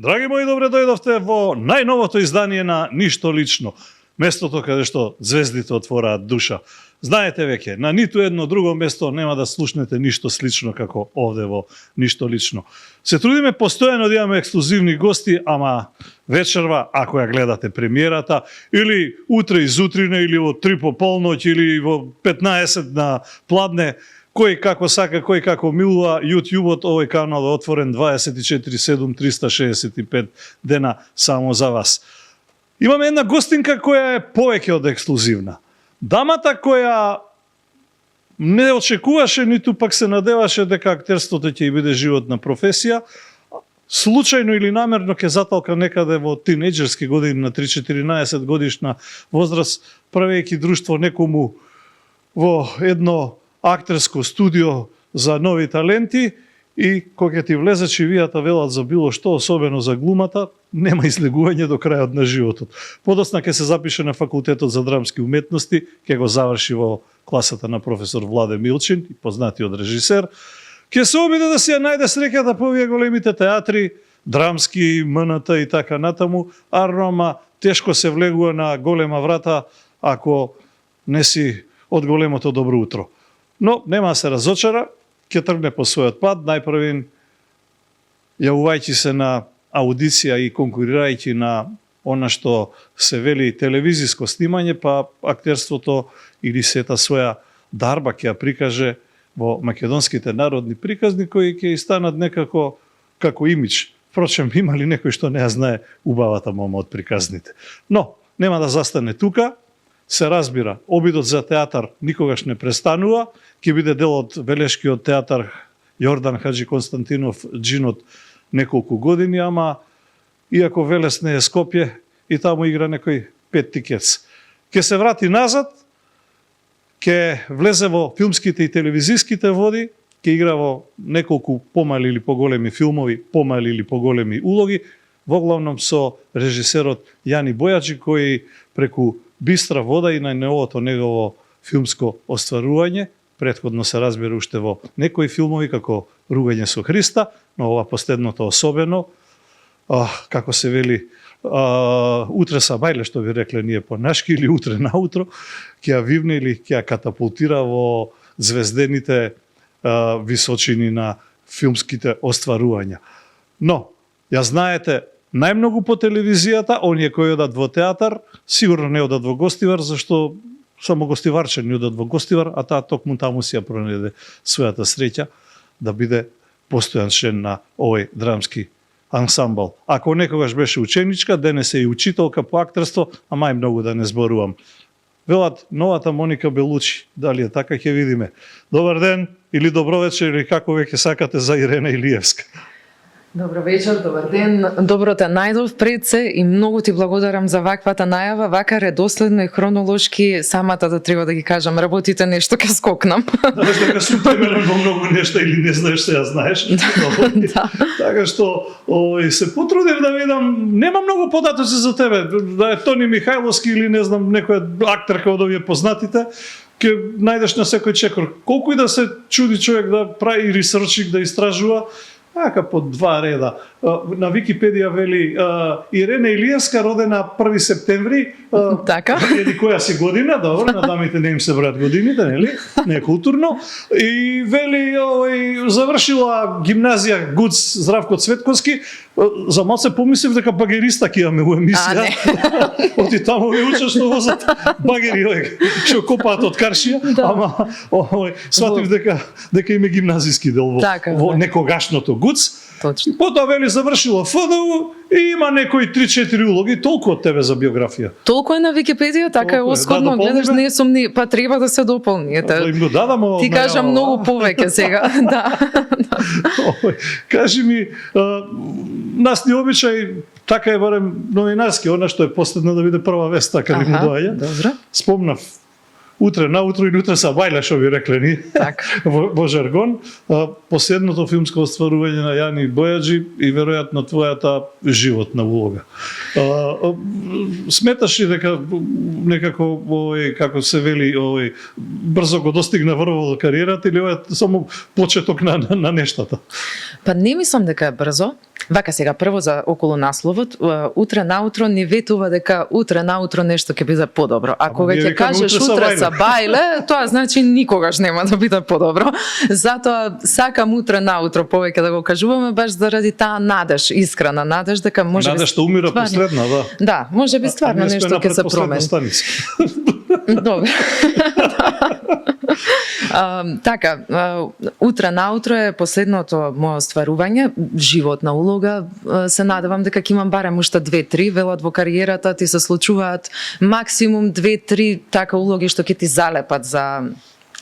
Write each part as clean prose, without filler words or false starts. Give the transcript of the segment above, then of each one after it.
Драги мои, добре дојдовте во најновото издание на Ништо лично. Местото каде што звездите отвораат душа. Знаете веќе, на ниту едно друго место нема да слушнете ништо слично како овде во Ништо лично. Се трудиме постојано да имаме ексклузивни гости, ама вечерва, ако ја гледате премиерата, или утре изутрина, или во 3 по полноќ, или во 15 на пладне, кој како сака, кој како милува. YouTube-от, овој канал е отворен 24/7, 365 дена само за вас. Имаме една гостинка која е повеќе од ексклузивна. Дамата која не очекуваше, ниту пак се надеваше дека актерството ќе биде животна професија, случајно или намерно ќе заталка некаде во тинејџерски години, на 3-14 годишна возраст, правејќи друштво некому во едно актерско студио за нови таленти, и кога ти влезе чивијата, велат за било што, особено за глумата, нема излегување до крајот на животот. Подосна ќе се запише на факултетот за драмски уметности, ќе го заврши во класата на професор Владе Милчин, познатиот режисер. Ќе се обиде да си ја најде среќата по овие големите театри, драмски, МНТ и така натаму, а Рома тешко се влегува на голема врата ако не си од големото добро утро. Но нема да се разочара, ќе тргне по својот пат, најпрвин јавувајќи се на аудиција и конкурирајќи на она што се вели телевизиско снимање, па актерството или сета своја дарба ќе ја прикаже во македонските народни приказни, кои ќе станат некако како имидж. Впрочем, има ли некој што не ја знае убавата мома од приказните. Но, нема да застане тука. Се разбира, обидот за театар никогаш не престанува, ќе биде дел од Велешкиот театар Јордан Хаджи Константинов Джинот неколку години, ама иако Велес не е Скопје, и таму игра некој Пет Тикец. Ќе се врати назад, ќе влезе во филмските и телевизиските води, ќе игра во неколку помали или поголеми филмови, помали или поголеми улоги, воглавном со режисерот Јани Бојаджи, кој преку Бистра вода и најновото негово филмско остварување, претходно се разбира уште во некои филмови како Ругање со Христа, но ова последното особено, како се вели, утре са бајле, што ви рекле ние по нашки, или утре наутро, ќе ја вивне или ќе ја катапултира во звездените височини на филмските остварувања. Но, ја знаете, најмногу по телевизијата, оние кои одат во театар, сигурно не одат во гостивар, зашто само гостиварчани одат во гостивар, а таа токму таму си ја пронајде својата среќа да биде постојан член на овој драмски ансамбл. Ако некогаш беше ученичка, денес е и учителка по актерство, а мај многу да не зборувам. Велат новата Моника Белучи, дали е така, ќе видиме. Добар ден, или добро вечер, или како веќе сакате за Ирена Илиевска. Добро вечер, добар ден. Добро те најдов пред се и многу ти благодарам за ваквата најава, вака редоследно и хронолошки, самата да треба да ги кажам, работите нешто ке скокнам. Знаеш дека сум темелен во многу нешта или не знаеш, се ја знаеш. Да. Така што се потрудив да видам, нема многу податоци за тебе, да е Тони Михајловски или не знам некоја актерка од овие познатите, ќе најдеш на секој чекор. Колку и да се чуди човек да прави ресерчик, да истражува, така по 2 реда. На Википедија вели Ирена Илиевска, родена 1 септември, така. Еди која си година, добро, на дамите не им се бројат годините, нели? Не е културно. И вели завршила гимназија ГУЦ Здравко Цветковски. За малце помислив дека багериста ќе имаме во емисија. Оти таму ви учат што возат багери, што копаат од каршија, ама сватив дека име гимназиски дел во некогашното ГУЦ. Точно. Потоа вели завршила ФДУ и има некои 3-4 улоги, толку од тебе за биографија. Толку е на Википедија, така е оскодно, гледаш, не сум ни, па треба да се дополни. Ти кажам многу повеќе сега. Да. Кажи ми, нас ни обичај, така е барем новинарски, она што е последно да биде прва вест, така ли му доаѓа. Спомнав утре наутро и утре са бајле, што ви рекле ни, во жаргон. Последното филмско остварување на Јани Бојаджи и веројатно твојата животна улога. Сметаш ли дека некако, како се вели, брзо го достигна врвот до кариерата или ова е само почеток на нештата? Па не мислам дека е брзо. Вака сега прво за околу насловот, утре наутро не ветува дека утре наутро нешто ќе биде подобро. А кога ќе кажеш утре са бајле, тоа значи никогаш нема да биде подобро. Затоа сакам утре наутро повеќе да го кажуваме баш заради таа надеж, искрена надеж дека може надеж што умира стварно, последна, да. Да, може би стварно нешто ќе се промени. Добро. Така, утре наутро е последното мое остварување, животна улога. Се надевам дека ќе имам барем уште 2-3, велат во кариерата ти се случуваат максимум 2-3 така улоги што ќе ти залепат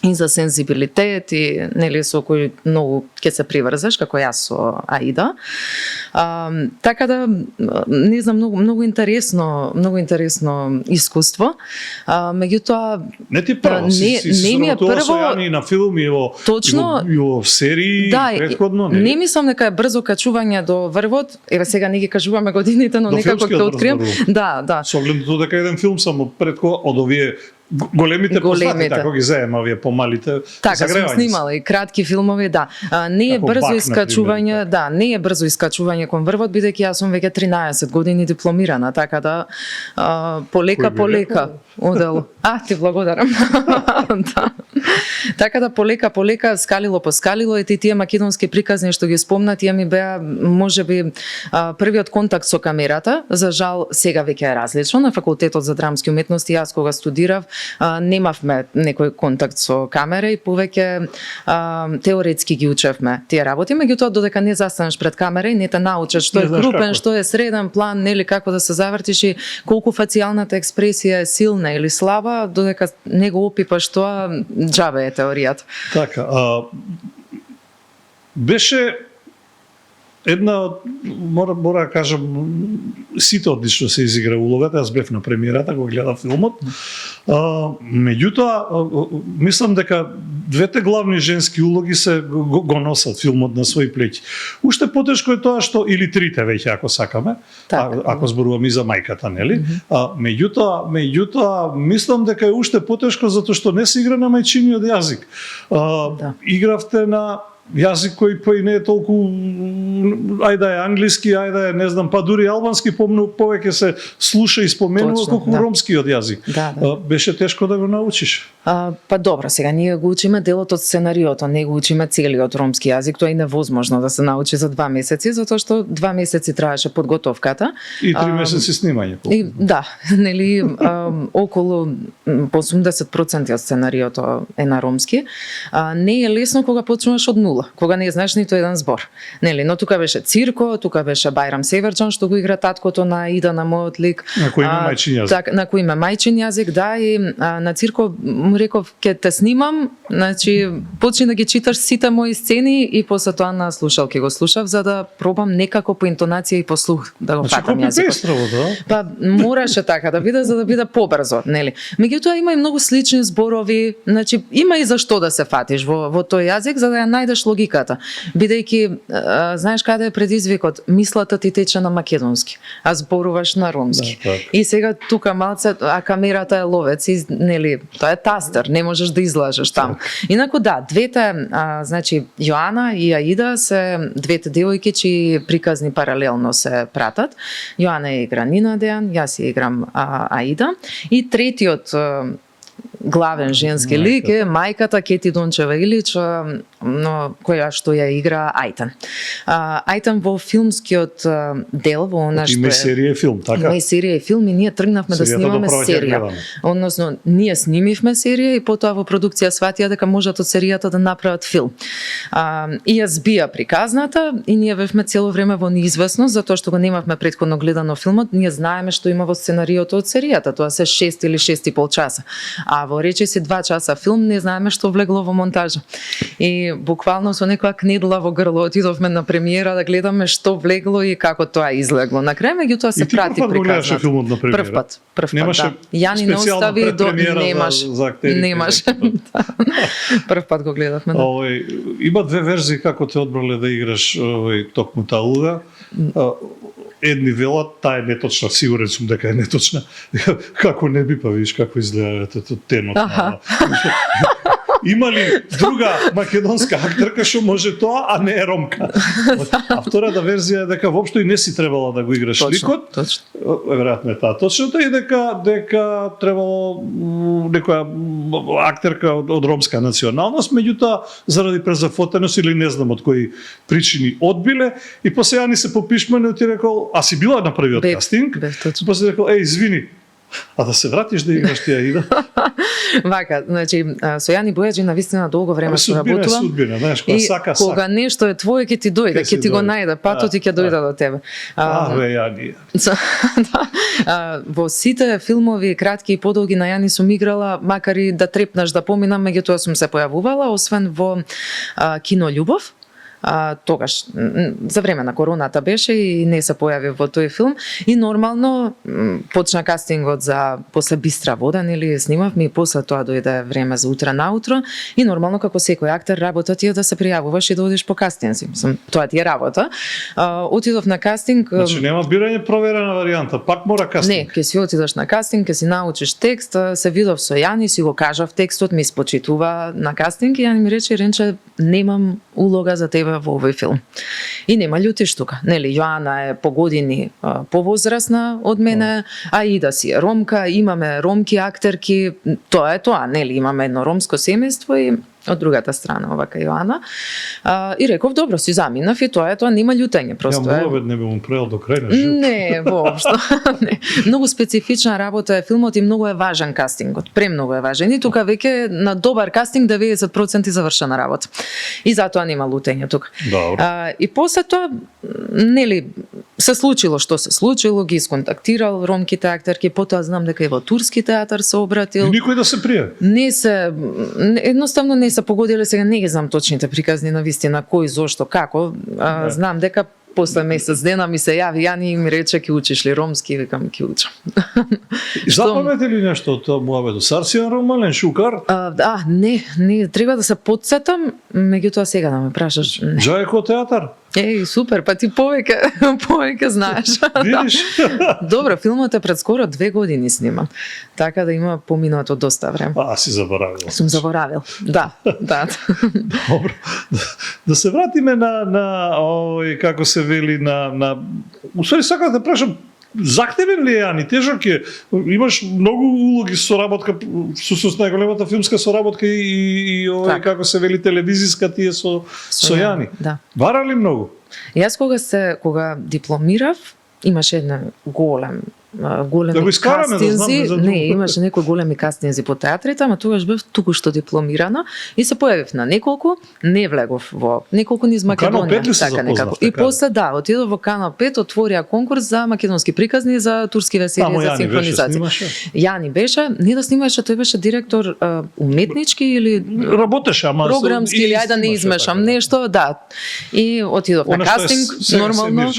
и за сензибилитет и нели со кој многу ќе се приврзаш како јас со Аида. Така да не знам, многу интересно искуство. Меѓутоа не ти прво, не ми е прво и на филм и во точно и во серии да, претходно не мислам дека е брзо качување до врвот. Еве сега не ги кажуваме годините, но некако ќе открием. Да. Со оглед на дека еден филм само предко од овие големите постати, така ги заема овие помалите така сум снимала и кратки филмови, да. Не е брзо искачување, да, не е брзо искачување кон врвот, бидејќи јас сум веќе 13 години дипломирана, така да полека одело. Ти благодарам. Да. Така да полека скалило по скалило и тие македонски приказни што ги спомна, тие ми беа можеби првиот контакт со камерата. За жал сега веќе е различно. На факултетот за драмски уметности јас кога студирав немавме некој контакт со камера и повеќе теоретски ги учевме тие работи, меѓутоа додека не застанеш пред камера и не те научат што е крупен, што е среден план, нели како да се завртиш и колку фацијалната експресија е силна или слаба, додека не го опипаш тоа, џабе е теоријата. Така, беше една, мора да кажам, сите одлично се изигра улогата, јас бев на премиерата, го гледав филмот. Меѓутоа, мислам дека двете главни женски улоги се го носат филмот на своји плеќи. Уште потешко е тоа што, или трите веќе ако сакаме, ако зборуваме и за мајката, нели? Меѓутоа, мислам дека е уште потешко затоа што не се игра на мајчиниот јазик. Игравте на јазик кој не е толку, ајде е англиски, ајде е, не знам, па дури албански повеќе се слуша и споменува колку ромскиот јазик. Беше тешко да го научиш? Па добро, сега ние го учиме делот од сценариото, не го учиме целиот ромски јазик, тоа е невозможно да се научи за 2 месеци, затоа што 2 месеци траеше подготовката. И 3 месеци снимање. Да, нели, околу 80% од сценариото е на ромски. Не е лесно кога почнуваш од нула, кога не знаеш ниту еден збор. Нели, но тука беше Цирко, тука беше Бајрам Северџан што го игра таткото на Аида, на мојот лик. На кој има мајчин јазик. Так, на кој има мајчин јазик, да, и на Цирко му реков ќе те снимам, значи почни да ги читаш сите мои сцени и после тоа на слушалки го слушав за да пробам некако по интонација и по слух да го фатам јазикот. Па мораше така да биде за да биде побрзо, нели. Меѓутоа има и многу слични зборови, значи има и за што да се фатиш во тој јазик за да ја најдеш логиката. Бидејќи знаеш каде е предизвикот, мислата ти тече на македонски, а зборуваш на ромски. И сега тука малце, а камерата е ловец и нели, тоа е тастер, не можеш да излажеш таму. Инаку да, двете, значи Јоана и Аида се двете девојки чии приказни паралелно се пратат. Јоана ја игра Нина Дејан, јас ја играм Аида и третиот главен женски лик е мајката Кети Дончева Илич, но која што ја игра Ајтан. Ајтан во филмскиот дел, во она што има серија и филм, така? Има и серија и филм и ние тргнавме да снимаме серија. Односно, ние снимивме серија и потоа во продукција сватија дека можат од серијата да направат филм. И ја збија приказната и ние бевме цело време во неизвестност, затоа што го немавме претходно гледано филмот, ние знаеме што има во сценариото од серијата, тоа се 6 или 6,5 часа. А во речиси 2 часа филм не знаеме што влегло во монтажа. И буквално со некоја кнедла во грло отидовме на премиера да гледаме што влегло и како тоа излегло. На крај меѓутоа се прати приказната. Филмот на премиера? Прв пат, да. Јани не остави до немаш. Прв пат го гледавме. Има две верзии како те одбрале да играш токму таа улога. Едни велат, таа е неточна, сигурен сум дека е неточна. Како не би, па видиш како изгледа тенот. Има ли друга македонска актерка што може тоа, а не е ромка? А втората верзија е дека воопшто и не си требала да го играш ликот. Точно. Веројатно е таа точното и дека требало некоја актерка од ромска националност, меѓутоа заради презафотеност или не знам од кои причини одбиле и после Јани се попишмане и ти рекол, а си била на првиот кастинг? После рекол, рекол, а да се вратиш да играш тие Аида? Вака, значи, со Јани Бојаджи навистина долго време соработувам. Судбина, знаеш, кога сака. Кога нешто е твое, ќе ти дојде, ќе ти го најде, патот и ќе дојде до тебе. Јани. Во сите филмови, кратки и подолги на Јани сум играла, макар и да трепнаш да поминам, меѓутоа сум се појавувала, освен во кино Љубов. Тогаш за време на короната беше и не се појави во тој филм и нормално почна кастингот за после Бистра вода, нели снимавме и после тоа дојде време за утре наутро и нормално како секој актер работа ти е да се пријавуваш и да одиш по кастинзи. Тоа ти е работа. Отидов на кастинг. Значи нема бирање проверена варијанта, пак мора кастинг. Не, ќе си отидеш на кастинг, ќе си научиш текст, се видов со Јани, си го кажав текстот, ми спочитува на кастинг и Јани ми рече, Ренче, немам улога за тебе во овој филм. И нема љутиш тука. Нели, Јоана е по години повозрасна од мене, Аида си е ромка, имаме ромки актерки, тоа е тоа, нели, имаме едно ромско семејство и од другата страна, овака Јоана. И реков, добро, си заминав и тоа е тоа, нема љутење, просто Ја мовет не би му прел до крај на живот. Не, воопшто. Не. Многу специфична работа е филмот и многу е важен кастингот, премногу е важен. И тука веќе на добар кастинг 90% завршена работа. И затоа нема лутење тука. И после тоа, нели, се случило што се случило, ги исконтактирал ромките актерки, потоа знам дека и во турски театар се обратил. И никој да се пријави. Не се, едноставно не се погодиле, сега не ги знам точните приказни на вистина, кој, зошто, како. Знам дека после месец дена ми се јави Јани и ми рече, ќе учиш ли ромски, викам, ќе учам. Запамете ли нешто од тоа муабето? Сарсијан ромален, шукар? Не, треба да се потсетам, меѓутоа сега да ме прашаш. Джајко театар? Супер, па ти повеќе знаеш. Видиш? Добро, филмот е пред скоро 2 години сниман, така да има поминато доста време. Си заборавил. Сум заборавил, да. Добро. Да се вратиме на овој, како се вели, на... Усвари, сакам да прашам, захтевен ли е Јани? Тежок е? Имаш многу улоги со соработка, со најголемата филмска соработка и овој, како се вели, телевизиска тие со Јани. Да. Вара ли многу? Јас кога дипломирав, имаше една големи да го искараме, кастинзи, да знам, не, имаше некои големи кастинзи по театрите, ама тогаш бев туку-што дипломирана и се појавив на неколку, не влегов во неколку низ Македонија, така некако. И после отидов во Канал 5, отворија конкурс за македонски приказни за турски веселија за синхронизација. Јани беше, не да снимаше, тој беше директор уметнички или работеше, ама програмски или ајде да не измешам нешто, да. И отидов на кастинг, нормално.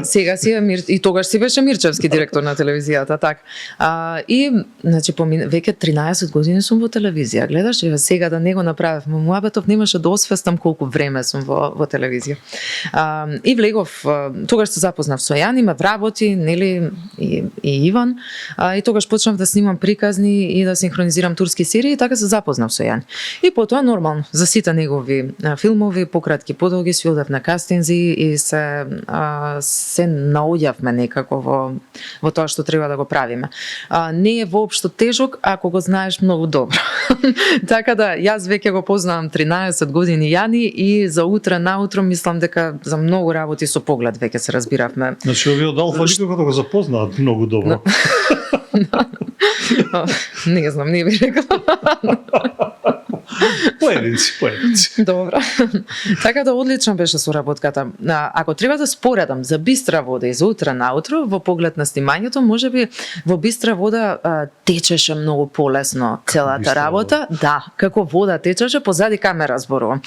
Сега си е и тогаш си беше Мирчевски директор на телевизијата, така. И, значи, веќе 13 години сум во телевизија. Гледаш, сега да не го направев, муабетов немаше да освестам колку време сум во телевизија. И влегов, тогаш се запознав со Јани, ме вработи, нели, и Иван, и тогаш почнав да снимам приказни и да синхронизирам турски серии, и така се запознав со Јани. И потоа нормално, за сите негови филмови, пократки, подолги, си одев на кастинзи и се наоѓавме некако во тоа што треба да го правиме. Не е воопшто тежок ако го знаеш многу добро. Така да, јас веќе го познавам 13 години Јани и за утре наутро мислам дека за многу работи со поглед веќе се разбиравме. Значи, овие од Алфа никако да го запознаат многу добро. Не знам, не би рекла. Поединци. Добро. Така да одлична беше соработката. Ако треба да споредам за Бистра вода и за утре наутро, во поглед на снимањето, можеби во Бистра вода течеше многу полесно целата работа. Да, како вода течеше, позади камера зборувам.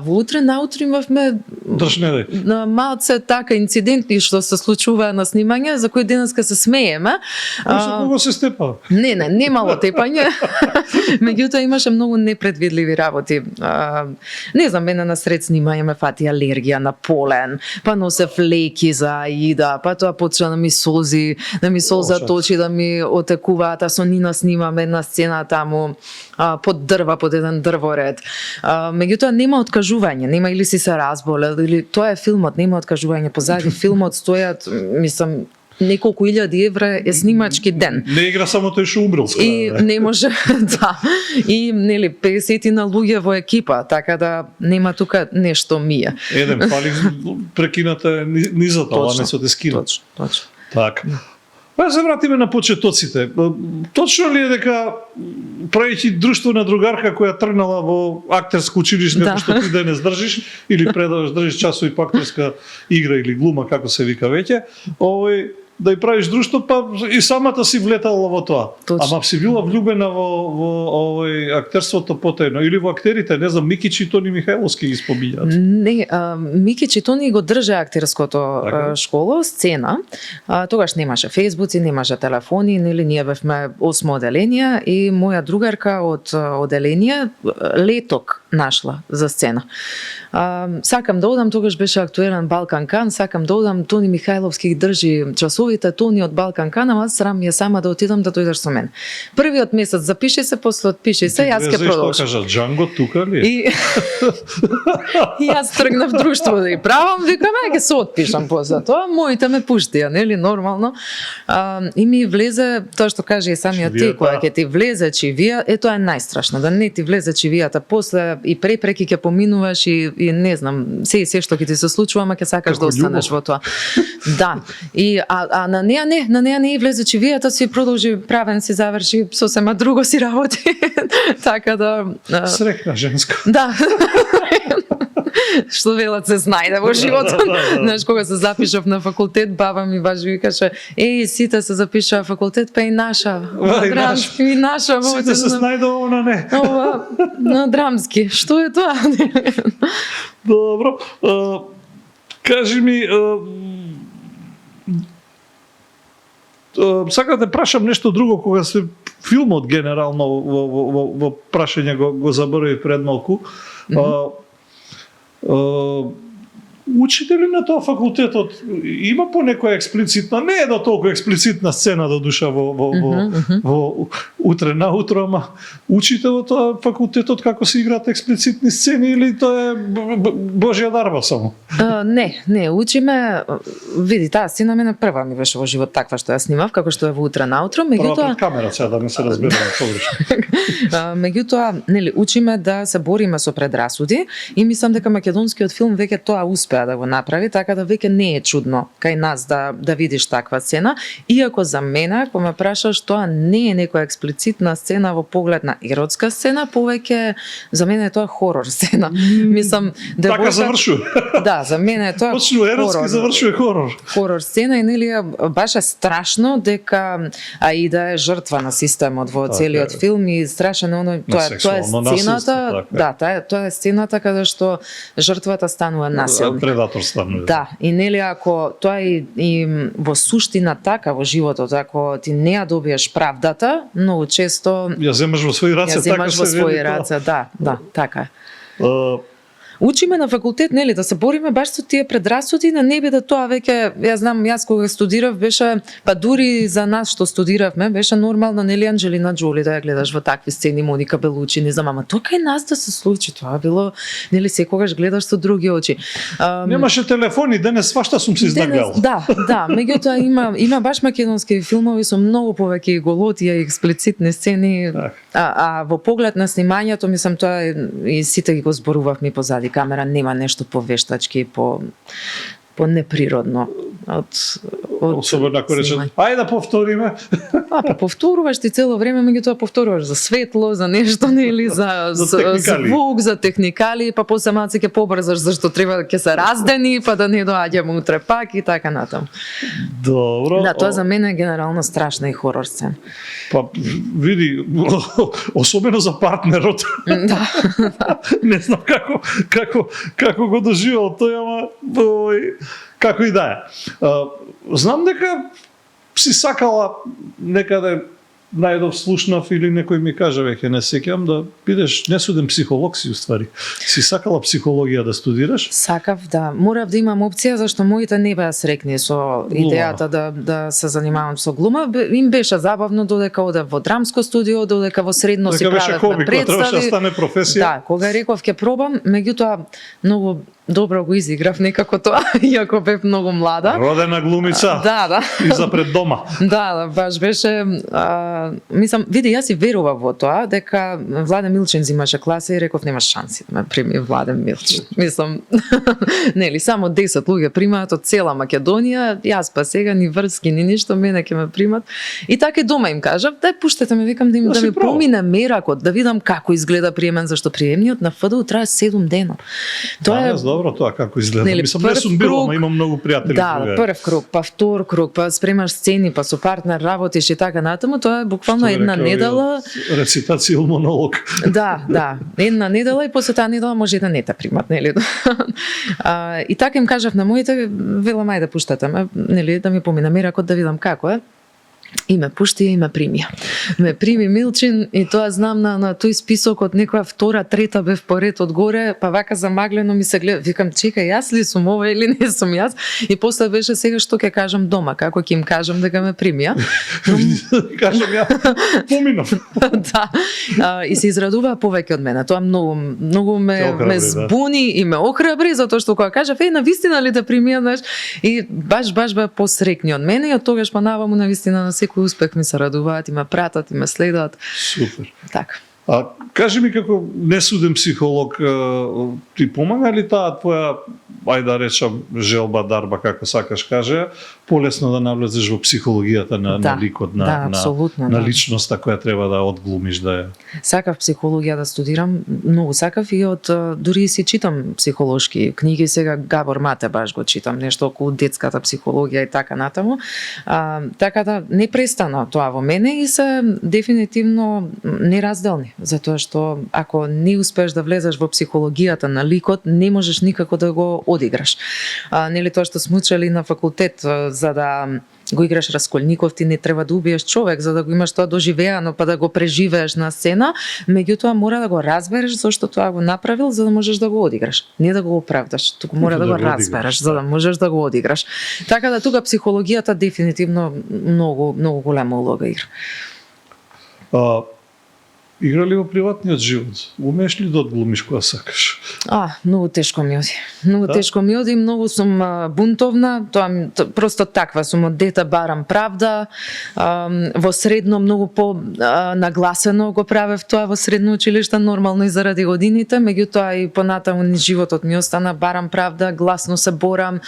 Во утре наутро имавме Држнеде. малце така инциденти што се случува на снимање, за кои денеска се смееме. Со кого се степа? Не, немало тепање. Меѓутоа имаше многу непредвидливи работи. Не знам, мене на сред снимање ме фати алергија на полен, па носев леки за Аида, па тоа почна да ми солзи, солзат очи, да ми отекуваат, а со Нина снимаме една сцена таму под дрва, под еден дрворед. Меѓутоа нема откажување, нема или си се разболел, или тоа е филмот, нема откажување. Позади филмот стојат, мислам, неколку илјади евра е снимачки ден. Не игра само тој што умрел. И не може, да. И нели 50 на луѓе во екипа, така да нема тука нешто мие. Еден фали прекината низата, ланецот е скинат. Точно. Така. Па се вратиме на почетоците. Точно ли е дека правејќи друштво на другарка која тргнала во актерско училиште, да, што ти денес држиш или предаваш, држиш часови по актерска игра или глума, како се вика веќе, да и правиш друштво, па и самата си влетала во тоа. Точно. Ама си била влюбена во актерството потајно или во актерите, не знам, Мики Читони Михајловски ги спомињаат. Не, Мики Читони го држа актерското школо, сцена. Тогаш немаше фејсбуци, немаше телефони, нели ние бевме 8 оделение и моја другарка од оделение леток нашла за сцена. Сакам да одам, тогаш беше актуелен Балкан Кан, сакам да одам, Тони Михајловски ги држи часовите, Тони од Балкан Кан, ама срам ми е сама да отидам да дојдеш со мен. Првиот месец запиши се, после отпиши се, јас ќе продолжам. Што кажа, Джанго тука ли? И јас тргнав друштво да и правам, викам, ќе се отпишам после тоа, моите ме пуштија, нели, нормално. И ми влезе, тоа што каже и самиот ти, која ќе ти влезе чивија, тоа е најстрашно, да не ти влезе чивијата, после и препреки ќе поминуваш и не знам, се што ќе ти се случува, ама ќе сакаш да останеш во тоа. Да. И на неа не влезе чивијата, си продолжи правен, си заврши сосема друго си работи. Така да срекна женска. Да. Што велат се знајде во животот. Знаеш, кога се запишав на факултет, баба ми баш викаше: сите се запишаа факултет, па и наша. Драмски, и наша. Сите се знајде, она не. Ова, на драмски. Што е тоа? Добро. Кажи ми, сакам да прашам нешто друго, кога се филмот генерално во прашање го заборави пред малку. Учите ли на тоа факултетот? Има по некоја експлицитна, не е до толку експлицитна сцена до душа во утре на утро, ама учите во тоа факултетот како се играат експлицитни сцени или тоа е Божја дарба само? Не, учиме, види, таа сцена мене прва ми беше во живот таква што ја снимав, како што е во утре на утро, меѓутоа пред камера, сега да не се разбереме погрешно. Меѓутоа, нели, учиме да се бориме со предрасуди и мислам дека македонскиот филм веќе тоа успеа да го направи, така да веќе не е чудно кај нас да видиш таква сцена, иако за мене, ако ме прашаш, тоа не е некоја експлицитна сцена во поглед на еротска сцена, повеќе за мене е тоа хорор сцена. Мислам, така завршува. Да, за мене е тоа почнува еротски, завршува хорор. Хорор сцена и нели баш е страшно дека Аида е жртва на системот во целиот филм и страшно тоа е сцената, да, тоа е сцената каде што жртвата станува насилник. Предатор станува. Да, и нели ако тоа и во суштина така во животот, ако ти не ја добиеш правдата, многу често ја земаш во своји раце, така се вели. Да, така е. Учиме на факултет, нели, да се бориме баш со тие предрасуди, на не биде тоа веќе, ја знам, јас кога студирав беше, па дури за нас што студиравме, беше нормално, нели, Анџелина Џоли да ја гледаш во такви сцени, Моника Белучи, не знам, ама тоа кај нас да се случи, тоа било, нели, секогаш гледаш со други очи. Немаше телефони, денес свашта сум се издагал. Да, меѓутоа има баш македонски филмови со многу повеќе голотија и експлицитни сцени, а во поглед на снимањето, мислам, тоа и сите ги го зборувавме позади камера, нема нешто повештачки, по неприродно од особено ако речат, снимање. ајде да повториме. Па повторуваш ти цело време, меѓутоа повторуваш за светло, за нешто, нели, за техникали. звук, за техникали, па после малце ќе побрзаш зашто треба ќе се раздени, па да не доаѓаме утре пак и така натаму. Добро. Да, тоа за мене е генерално страшна и хорор сцена. Па види, особено за партнерот. Да. Не знам како го доживел тој, ама како и да е. Знам дека си сакала некаде најдов слушнав или некој ми кажа, веќе не сеќам, да бидеш несуден психолог си уствари. Си сакала психологија да студираш? Сакав, да. Морав да имам опција, зашто моите не беа срекни со идејата да се занимавам со глума. Им беше забавно додека одев во драмско студио, додека во средно си правевме представи. Требаше да стане професија. Да, кога реков ќе пробам, меѓутоа многу добро го изиграв некако тоа, иако бев многу млада. Родена глумица. Да. И за пред дома. Да, баш беше, мислам, види, јас и верував во тоа, дека Владен Милчин зимаше класа и реков нема шанси да ме прими Владен Милчин. Мислам, нели, само 10 луѓе примаат од цела Македонија, јас па сега ни врски, ни ништо, мене ќе ме примат. И така и дома им кажав, дај пуштете ме, викам да ми помине меракот, да видам како изгледа приемен, зашто приемниот на ФДУ трае 7 дена. Тоа е добро тоа како изгледа. Нели, мислам, не сум бил, ама имам многу пријатели. Да, прв круг, па втор круг, па спремаш сцени, па со партнер работиш и така натаму, тоа е буквално една недела. Рецитација или монолог. Да, една недела и после таа недела може да не те примат, нели? И така им кажав на моите, велам ајде пуштате ме, нели, да ми помине меракот да видам како е. И ме пушти и ме примија. Ме прими Милчин и тоа знам на тој список од некоја втора, трета бев поред одгоре, па вака замаглено ми се гледа, викам чекај, јас ли сум ова или не сум јас? И после беше сега што ќе кажам дома, како ќе им кажам дека ме примија. Кажам ја, поминав. Да. И се израдува повеќе од мене. Тоа многу ме збуни и ме охрабри затоа што кога кажав навистина ли да примија, знаеш, и баш бе посрекни од мене и од тогаш па наваму навистина на секој успех ми се радуваат и ме пратат и ме следат. Супер. Така. Кажи ми како несуден психолог, ти помага ли таа твоја, ајде да речам, желба, дарба, како сакаш каже, полесно да навлезеш во психологијата на ликот, на личноста која треба да одглумиш да е? Сакав психологија да студирам, многу сакав и дури си читам психолошки книги, сега Габор Мате баш го читам, нешто околу детската психологија и така натаму. Така да не престана тоа во мене и се дефинитивно неразделни, затоа што ако не успееш да влезеш во психологијата на ликот, не можеш никако да го одиграш. Нели тоа што сме учели на факултет, за да го играш Расколников, ти не треба да убиеш човек за да го имаш тоа доживеано, па да го преживееш на сцена, меѓутоа мора да го разбереш зашто тоа го направил за да можеш да го одиграш, не да го оправдаш, туку мора да го разбереш за да можеш да го одиграш. Така да тука психологијата дефинитивно многу голема улога игра. Игра ли во приватниот живот? Умееш ли да одглумиш кога сакаш? Многу тешко ми оди. Тешко ми оди, многу сум бунтовна, тоа просто таква сум од дете, барам правда. Во средно многу нагласено го правев тоа во средно училиште, нормално и заради годините, меѓутоа и понатаму низ животот ми остана, барам правда, гласно се борам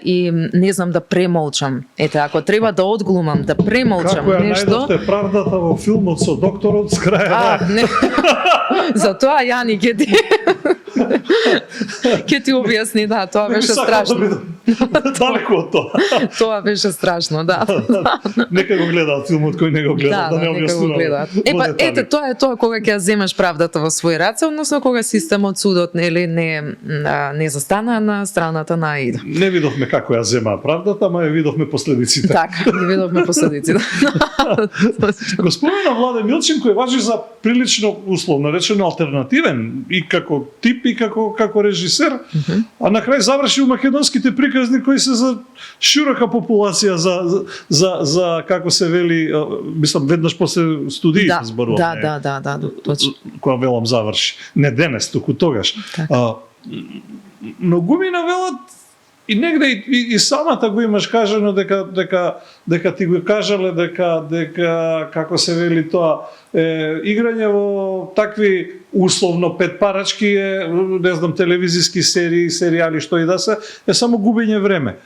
и не знам да премолчам. Ете, ако треба да одглумам, да премолчам нешто. Како ја најдовте правдата во филмот со докторот с крај? Не. Затоа Јани ќе ти објасни, да, тоа беше страшно. Далеко од тоа. Тоа беше страшно, да. Нека го гледаат филмот кој не го гледа, да не објаснуваме. Ете, тоа е тоа кога ќе ја земеш правдата во свој раце, односно кога системот, судот нели не застана на страната на Аида. Не видовме како ја зема правдата, ама ја видовме последиците. Така, не видовме последиците. Го спомена Владен Милчин кој важи за прилично условно речено алтернативен и како тип и како режисер, а на крај заврши у македонските приказни кои се за широка популација за како се вели, мислам веднаш после студии зборувам. Да, точно. Кога велам заврши, не денес, туку тогаш. Многумина велат и негде и самата го имаш кажано дека ти го кажале дека како се вели тоа играње во такви условно пет парачки е, не знам, телевизиски серии, серијали, што и да се, е само губење време.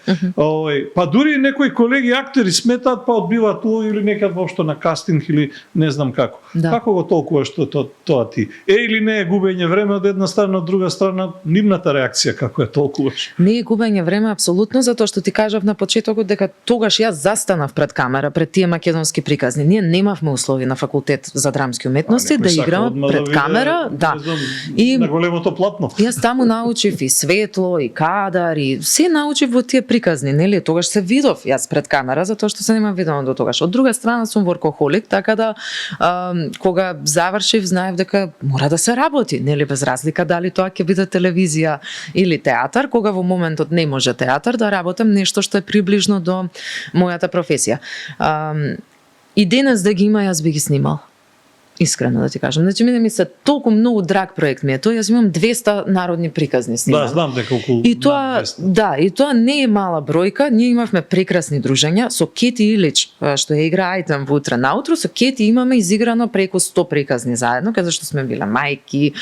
Па дури некои колеги актери сметаат, па одбиваат или некад воопшто на кастинг или не знам како. Да. Како го толкуваш тоа ти? Или не е губење време од една страна, од друга страна, нивната реакција како е толкуваш? Не е губење време апсолутно, затоа што ти кажав на почетокот дека тогаш јас застанав пред камера, пред тие македонски приказни. Ние немавме услови на факултет за драмски уметности да играме пред камера, да. И на големото платно. Јас таму научив и светло, и кадар, и се научив во тие приказни, нели? Тогаш се видов јас пред камера, затоа што се нема видено до тогаш. Од друга страна сум воркохолик, така да кога завршив, знаев дека мора да се работи, нели, без разлика дали тоа ќе биде телевизија или театар, кога во моментот не може театар, да работам нешто што е приближно до мојата професија. И денес да ги има, јас би ги снимал. Искрено да ти кажам. Значи, ми се толку многу драг проект ми е тој, јас имам 200 народни приказни снимани. Да, знам дека околу и тоа, да, и тоа не е мала бројка. Ние имавме прекрасни дружења со Кети Илич, што ја игра Ајтан во Утре наутро, со Кети имаме изиграно преку 100 приказни заедно, каде што сме биле мајки,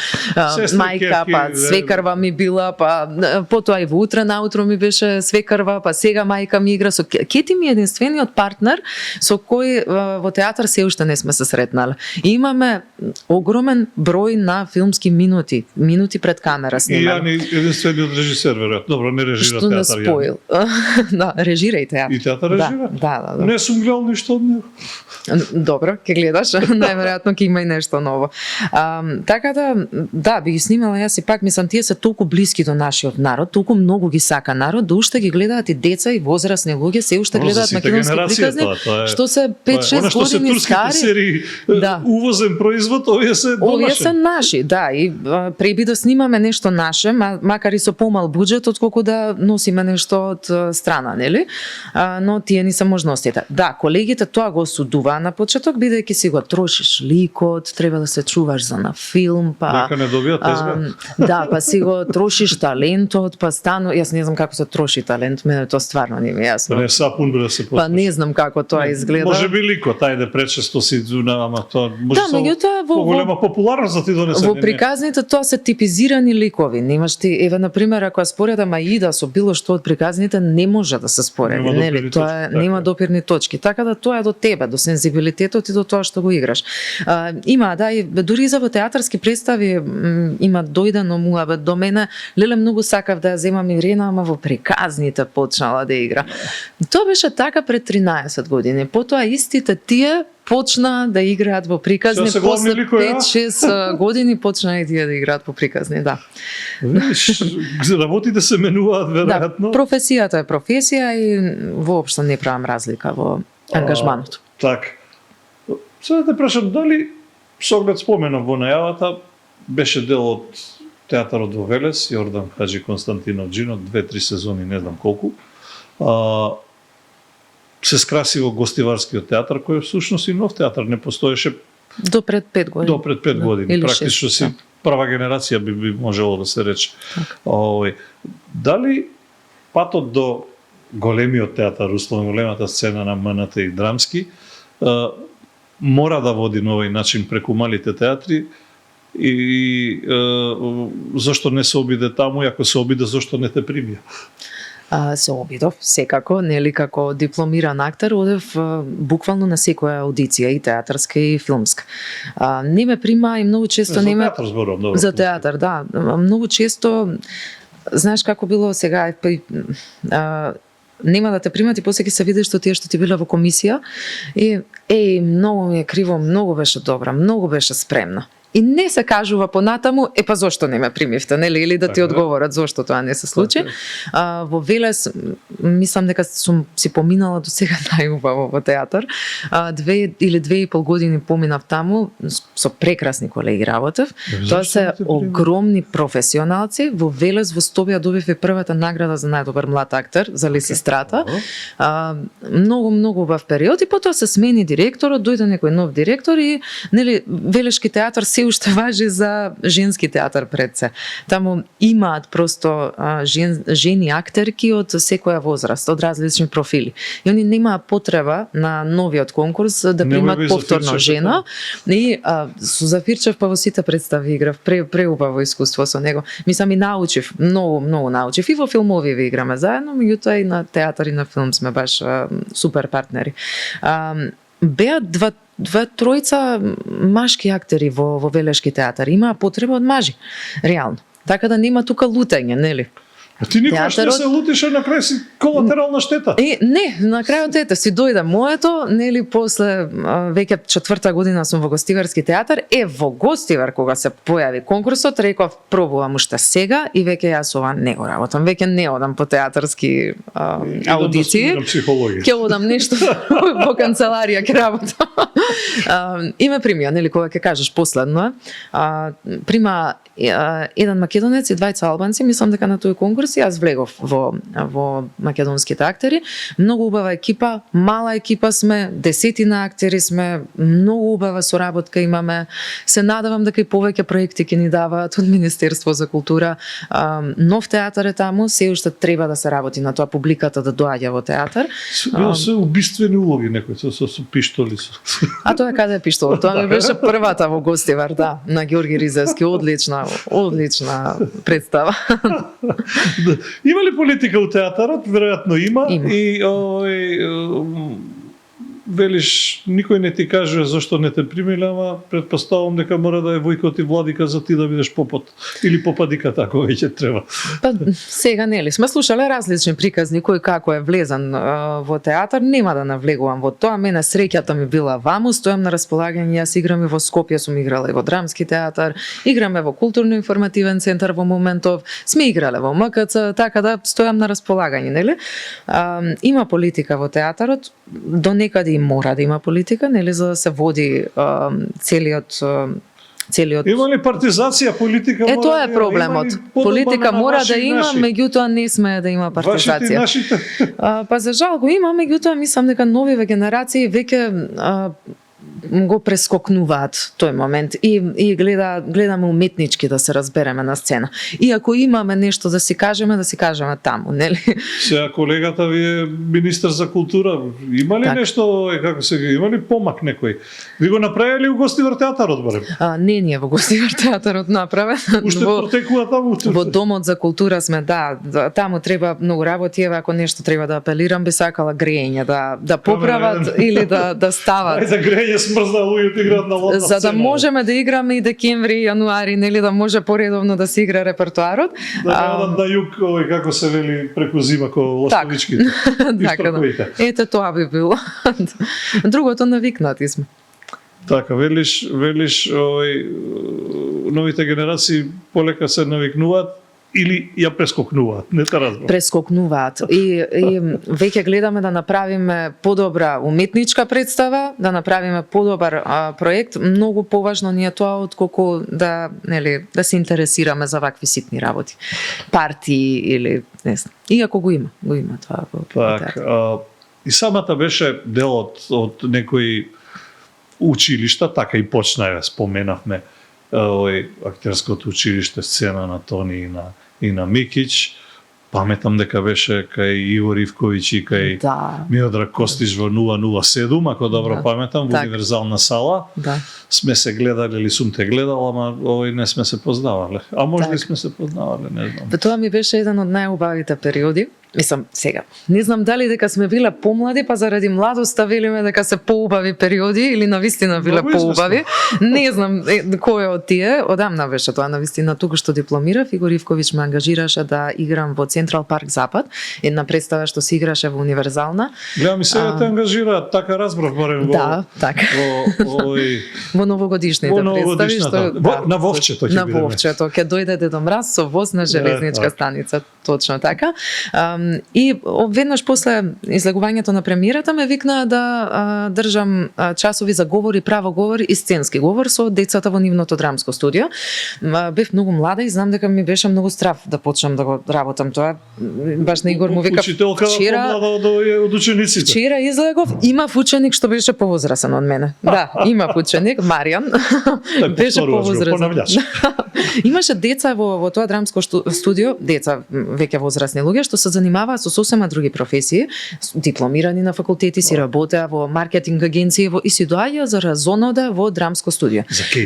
мајка, па свекарва ми била, па потоа и во Утре наутро ми беше свекарва, па сега мајка ми игра. Со Кети ми е единствениот партнер со кој во театар се уште не сме се сретнале. И имаме огромен број на филмски минути пред камера снимани. И ја единствениот режисер, веројатно. Добро, не режира што театар. Што не споил. Да, режира и театар. И театар режира? Да. Не сум гледал ништо од него. Добро, ќе гледаш, најверојатно ќе има и нешто ново. Така да, би ги снимала јас и пак мислам, тие се толку блиски до нашиот народ, толку многу ги сака народ, да уште ги гледаат и деца и возрастни луѓе, се уште гледаат македонски приказни, што се 5-6 години стари. Да. Увозен производ, овие се домашни. Овие се наши, да, и преби да снимаме нешто наше, макар и со помал буџет, отколку да носиме нешто од страна, нели? Но тие ни се можностите. Да, колегите тоа го осудуваа на почеток, бидејќи си го трошиш ликот, треба да се чуваш за на филм, па дека не добија тезга. Да, па си го трошиш талентот, па јас не знам како се троши талент, мене тоа стварно не ми е јасно. Не сапун да се потроши. Па не знам како тоа изгледа. Може би ликот, ајде пречесто си ама тоа може да, меѓутоа во голема популарност за ти донесе. Во приказните тоа се типизирани ликови. Немаш ти, еве на пример, ако ја споредам Аида со било што од приказните, не може да се спореди, нели? Тоа нема допирни точки. Така да тоа е до тебе, до сензибилитетот и до тоа што го играш. Има и дури за во театарски представи има дојдено муабет до мене. Леле, многу сакав да ја земам Ирена, ама во приказните почнала да игра. Тоа беше така пред 13 години. Потоа истите тие почна да играат во приказни, после 5-6 години почна и тие да играат во приказни, да. Виж, работите се менуваат веројатно. Да, професијата е професија и воопшто не правам разлика во ангажманот. Так. Сега да те прашам, дали со оглед споменав во најавата, беше дел од театарот во Велес, Јордан Хаджи Константинов Джино, 2-3 сезони, не знам колку. Се скраси во гостиварскиот театар, кој всушност и нов театар не постоеше до пред 5 години. До пред 5 години, практично си прва генерација би можело да се рече. Дали патот до големиот театар, условно големата сцена на МНТ и драмски, мора да води на овој начин преку малите театри и зашто не се обиде таму, и ако се обиде, зашто не те примија? Се обидов, секако, нели како дипломиран актер, одев буквално на секоја аудиција, и театарска и филмска. Не ме прима и многу често не ме... За театар зборувам, добро. За театар, да. Многу често, знаеш како било сега, нема да те примат и после ќе се видиш што тие што ти биле во комисија и многу ми е криво, многу беше добра, многу беше спремна. И не се кажува понатаму, па зошто не ме примивте, нели, или да ти одговорат зошто тоа не се случи. Во Велес, мислам дека сум си поминала до сега најубаво во театар. 2 или 2,5 години поминав таму, со прекрасни колеги работев. Тоа се огромни професионалци. Во Велес во Стобија добив и првата награда за најдобар млад актер за Лисистрата. Многу убав период и потоа се смени директорот, дојде некој нов директор и нели Велешки театар се уште важи за женски театар пред се. Таму имаат просто жени актерки од секоја возраст, од различни профили. И они немаат потреба на новиот конкурс да примат повторно жена. И со Зафирчев па во сите представи играв, преубаво искуство со него. Мислам и научив, многу научив. И во филмови ви играме заедно, меѓутоа и на театар и на филм сме баш супер партнери. Беа два тројца машки актери во Велешки театар. Имаа потреба од мажи, реално. Така да нема тука лутање, нели? А ти никогаш не се лутише, на крај си колатерална штета. Не, на крајот си дојде моето, нели, после веќе 4-та година сум во Гостиварски театар, во Гостивар кога се појави конкурсот, реков пробувам уште сега и веќе јас ова не го работам, веќе не одам по театарски аудиции. Ќе одам нешто во канцеларија ќе работам. И ме примија, нели, кога ќе кажеш последно, прима еден македонец и двајца албанци, мислам дека на тој конкурс јас влегов во македонските актери. Многу убава екипа, мала екипа сме, десетина актери сме, многу убава соработка имаме. Се надевам дека и повеќе проекти ќе ни даваат од Министерство за култура. Нов театар е таму, се уште треба да се работи на тоа, публиката да доаѓа во театар. Се убиствени улоги некои со пиштоли. А тоа каде е пиштол? Тоа ми беше првата во Гостивар, да, на Ѓорги Ризевски, одлична представа. Има ли политика у театарот? Веројатно има. И велиш, никој не ти каже зашто не те примиле, ама предпоставам дека мора да е Војкот и Владика за ти да бидеш попот. Или попадика, тако веќе треба. Па сега нели, сме слушале различни приказни кој како е влезен во театар, нема да навлегувам во тоа. Мене среќата ми била ваму, стојам на располагање, јас играм и во Скопје, сум играла и во Драмски театар, играме во Културно-информативен центар во моментов, сме играле во МКЦ, така да стојам на располагање, нели? Има политика во театарот, до некаде и мора да има политика, нели, за да се води целиот. Има ли партизација политика? Тоа е проблемот. Политика мора да има, меѓутоа не сме да има партизација. Вашите, нашите? Па за жал го има, меѓутоа мислам дека новиве генерации веќе го прескокнуваат тој момент и гледаме уметнички да се разбереме на сцена. И ако имаме нешто да си кажеме таму, нели? Сега колегата ви е министер за култура. Има ли нешто, како се има ли помак некој? Ви го направиле у Гостивар театарот барем? Не во Гостивар театарот направен. Уште протекува таму? Во Домот за култура сме, да, таму треба многу работи, ако нешто треба да апелирам, би сакала грејење да поправат или да стават. Ајде грејење смрзна луѓето играат на лотна сцена. За да можеме да играме и декември, јануари, нели, да може поредовно да се игра репертоарот. Да јадат на југ, како се вели, преку зима ко ластовичките. Така да. Ете тоа би било. Другото навикнати сме. Така, велиш новите генерации полека се навикнуваат или ја прескокнуваат, не те разбрав. Прескокнуваат. И веќе гледаме да направиме подобра уметничка представа, да направиме подобар проект. Многу поважно ни е тоа отколку да се интересираме за вакви ситни работи. Партии или не знам. Иако го има тоа. Так, и самата беше дел од некои училишта, така и почна, споменавме актерското училиште, сцена на Тони и на Микич. Паметам дека беше кај Игор Ивковиќ и кај Миодраг Костиш во 007, ако добро паметам, во универзална сала. Сме се гледали или сум те гледал, ама не сме се познавале. А може би сме се познавале, не знам. Тоа ми беше еден од најубавите периоди. Мислам, сега, не знам дали дека сме биле помлади, па заради младоста велиме дека се поубави периоди или навистина биле поубави. Не знам кој од тие, одамна беше тоа навистина. Туку што дипломирав, Игор Ивковиќ ме ангажираше да играм во Централ парк Запад, една представа што се играше во универзална. Гледам и сега те ангажираат, така разбрав барем во новогодишните представи, на Вовчето ќе на Вовчето ќе дојде Дедо Мраз со воз на железничка станица, точно така. И веднаш после излегувањето на премиерата ме викнаа да држам часови за говор и правоговор и сценски говор со децата во нивното драмско студио. Бев многу млада и знам дека ми беше многу страв да почнам да го работам тоа. Баш на Игор му вика учителка вчера од учениците. Вчера излегов, имав ученик што беше повозрасен од мене. Да, имав ученик, Маријан. Беше повозрасен. Имаше деца во тоа драмско студио, деца веќе возрасни луѓе што се занимаваат со сосема други професии, дипломирани на факултети, си работеа во маркетинг агенции и си доаѓа за разонода во драмско студио.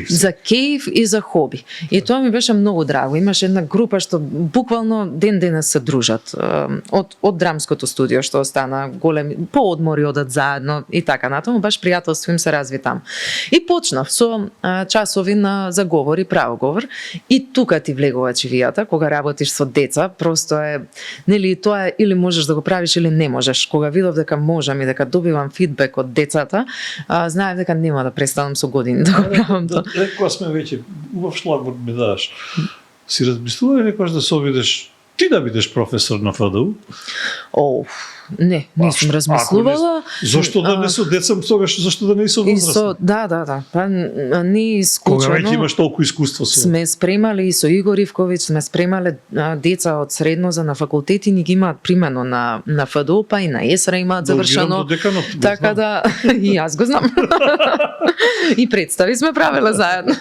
За кејф и за хоби. И тоа ми беше многу драго. Имаше една група што буквално ден денес се дружат од драмското студио што остана големи по одмори одат заедно и така натаму, баш пријателство им се разви там. И почнав со часови за говор и правоговор. И тука ти влегува чивијата, кога работиш со деца, просто е, нели, тоа е или можеш да го правиш или не можеш. Кога видов дека можам и дека добивам фидбек од децата, знаев дека нема да престанам со години да го правам тоа. Кога сме веќе, убав шлагворд ми даш. Си размислували некојаш да се обидеш ти да бидеш професор на ФДУ? Не сум размислувала. Зошто да не со деца, тогаш зошто да не со возрастни? Да. Па не исклучено. Кога веќе имаш толку искуство со. Сме спремали и со Игор Ивковиќ, сме спремале деца од средно за на факултети, ни ги имаат примено на ФДУ, па и на ЕСРА имаат завршено. Така да и јас го знам. И представи сме правеле заедно.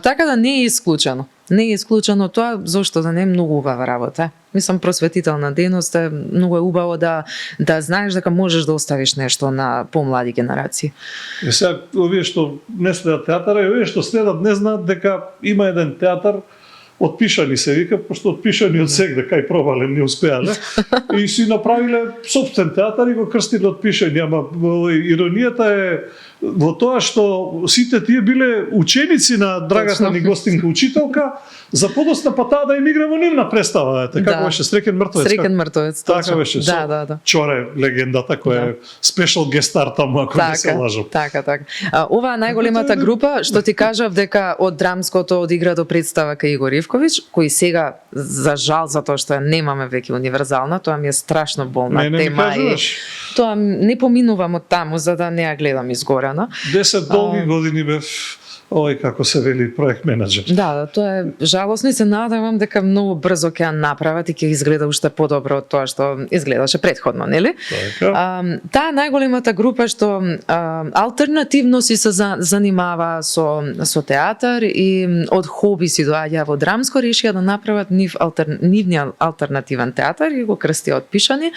Така да не е исклучено. Не е исклучено тоа, зошто да не е многу убава работа. Мислам, просветителна дејност е многу убаво да знаеш дека можеш да оставиш нешто на помлади генерации. Сега, овие што не следат театар, и овие што следат не знаат дека има еден театар отпишани се вика, пошто отпишани од сек дека и пробале не успеале и си направиле собствен театар и го крстиле отпишани, ама иронијата е во тоа што сите тие биле ученици на драгата ни гостинка учителка, за подоцна па таа да им игра во нивна представа, како беше Среќен мртвец. Среќен мртвец, така беше. Да. Чоре легендата која е спешал гестар таму, ако не се лажам. Така. Ова е најголемата група што ти кажав дека од драмското одигра до представа кај Игор Ивковиќ, кој сега за жал затоа што ја немаме веќе универзална, тоа ми е страшно болно тема и тоа не поминувам од таму за да не ја гледам изгорена. 10 долги години бев како се вели, проект менеджер. Да, тоа е жалосно и се надевам дека многу брзо ќе ја направат и ќе изгледа уште подобро од тоа што изгледаше претходно, нели? Таа најголемата група што алтернативно си се занимава со театар и од хоби си доаѓа во драмско, решија да направат нивниот алтернативен театар и го крстија отпишани.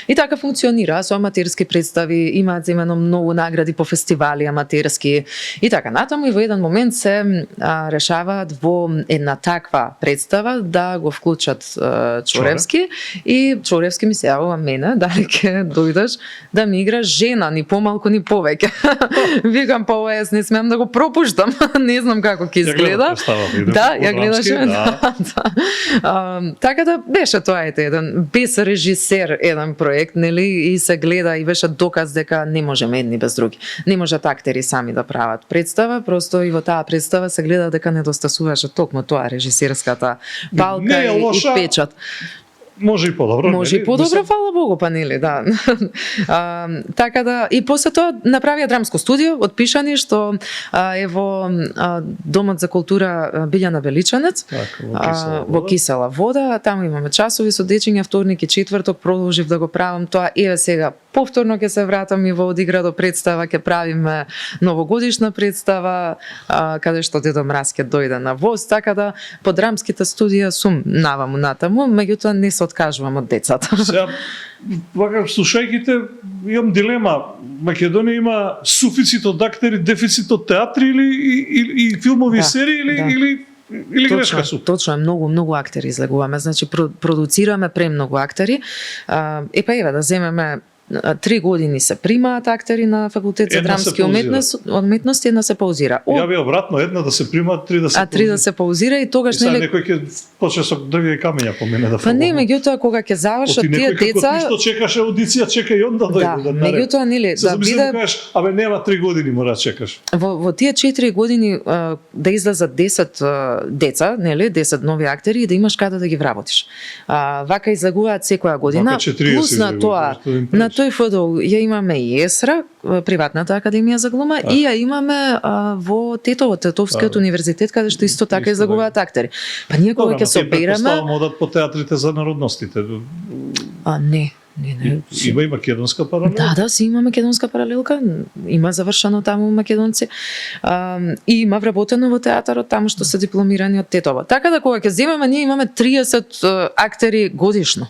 И така функционира со аматерски представи, имаат земено многу награди по фестивали аматерски и така натаму и во еден момент се решаваат во една таква представа да го вклучат Чоревски и Чоревски ми се јавува мене дали ќе дојдеш да ми играш жена, ни помалку ни повеќе. Викам, па ова јас не смеам да го пропуштам, не знам како ќе изгледа. Да, ја гледаше. Така да беше тоа еден без режисер еден проект, нели, и се гледа и беше доказ дека не можеме едни без други. Не можат актери сами да прават представа, просто и во таа представа се гледа дека недостасуваше токму тоа режисерската палка и печат. Може и подобро. Може и подобро, фала Богу, па нели, да. Така да, и после тоа направија драмско студио, отпишани, што е во Домот за култура Билјана Величанец, во Кисела вода. Таму имаме часови со дечиња, вторник и четврток, продолжив да го правам тоа. Еве сега, повторно ќе се вратам и во Одигра до представа, ќе правиме новогодишна представа, каде што Дедо Мраз ќе дојде на воз, така да по драмските студија сум наваму натаму, меѓутоа не се откажувам од децата. Сега, вака, слушајќите, имам дилема. Македонија има суфицит од актери, дефицит од театри или филмови серии или грешка су? Точно, многу актери излегуваме. Значи, продуцираме премногу актери. Епа еве да земеме 3 години се примаат актери на факултет за Една се драмски уметности, една се паузира. Ја би обратно, една да се примат, три да се три да се паузира и тогаш И сега нели некој ќе почне со дрвја и камења по мене да Па не, меѓутоа кога ќе завршат тие деца, Ништо чекаше аудиција, чека и он да дојде да нареди. меѓутоа нели да биде кажеш, абе нема 3 години мора да чекаш. во тие 4 години да излезат 10 деца, нели, 10 нови актери и да имаш каде да ги вработиш. Вака излегуваат секоја година, Вака 40 плюс на тоа, на тој ФДУ ја имаме и ЕСРА, приватната академија за глума, и ја имаме во Тетово, Тетовскиот универзитет, каде што исто така излегуваат актери. Па ние кога ќе се оперираме, одат по театрите за народностите. Не. Има и македонска паралелка. Да, си има македонска паралелка, има завршено таму македонци. И има вработено во театарот таму што се дипломирани од Тетово. Така да кога ќе земеме, ние имаме 30 актери годишно.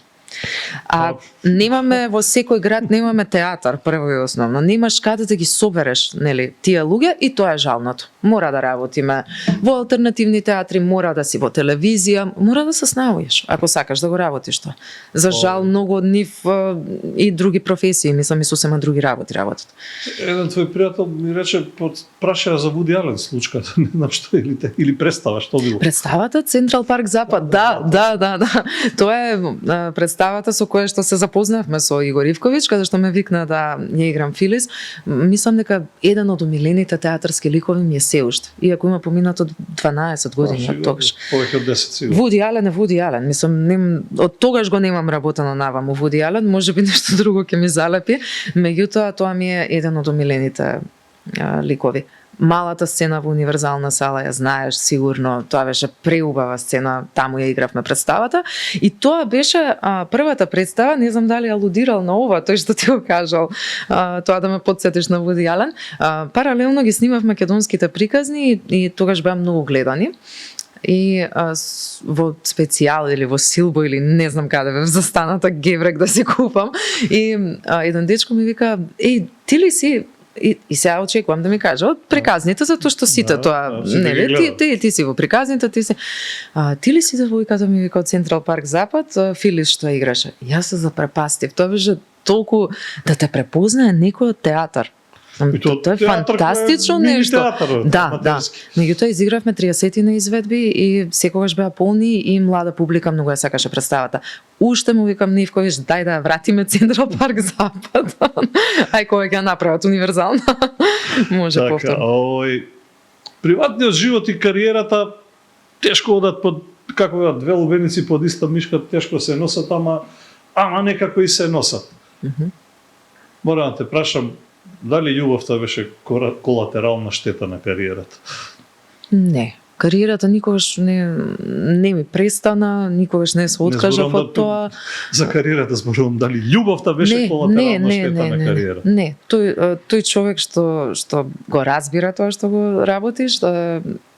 Немаме во секој град немаме театар прво и основно. Немаш каде да ги собереш, нели, тие луѓе и тоа е жалното. Мора да работиме во алтернативни театри, мора да си во телевизија, мора да се снаоѓаш ако сакаш да го работиш тоа. За жал многу од нив и други професии, мислам и сосема други работат. Еден твој пријател ми рече праша за Вуди Ален случката, не знам што или представа, што било. Представата Централ Парк Запад, да. Тоа е представата со која што се запознавме со Игор Ивковиќ, каде што ме викна да ја играм Филис. Мислам дека еден од омилените театарски ликови ми е се уште, иако има поминато 12 години од тогаш. Повеќе од 10 сигурно. Вуди Ален, мислам, од тогаш го немам работено наваму Вуди Ален, можеби нешто друго ќе ми залепи, меѓутоа тоа ми е еден од омилените ликови. Малата сцена во универзална сала ја знаеш сигурно, тоа беше преубава сцена, таму ја игравме представата и тоа беше првата представа, не знам дали алудирал на ова, тој што ти го кажал, тоа да ме потсетиш на Вуди Ален. Паралелно ги снимав македонските приказни и тогаш беа многу гледани. И во специјал или во Силбо или не знам каде бев застаната геврек да се купам и еден дечко ми вика: "Еј, ти ли си?" И сега очекувам да ми каже од приказните, затоа што сите тоа, нели, ти си во приказните, ти ли си девојката, ми вика, од Централ Парк Запад, Филис што играше. Јас се запрепастив, тоа беше толку да те препознае некој од театар. Тоа е фантастично нешто. Да. Меѓутоа изигравме 30 на изведби и секогаш беа полни и млада публика многу ја сакаше представата. Уште му викам Нивковиќ, дај да ја вратиме Централ Парк Запад. Ај кога ќе ја направат универзална. Може повторно. Приватниот живот и кариерата тешко одат под, како две лубеници под иста мишка, тешко се носат, ама некако и се носат. Морам да те прашам, дали љубовта беше колатерална штета на кариерата? Не. Кариерата никогаш не ми престана, никогаш не се откажав од тоа. За кариерата зборувам, дали љубовта беше колатерална штета на кариерата? Не, тој човек што го разбира тоа што го работиш,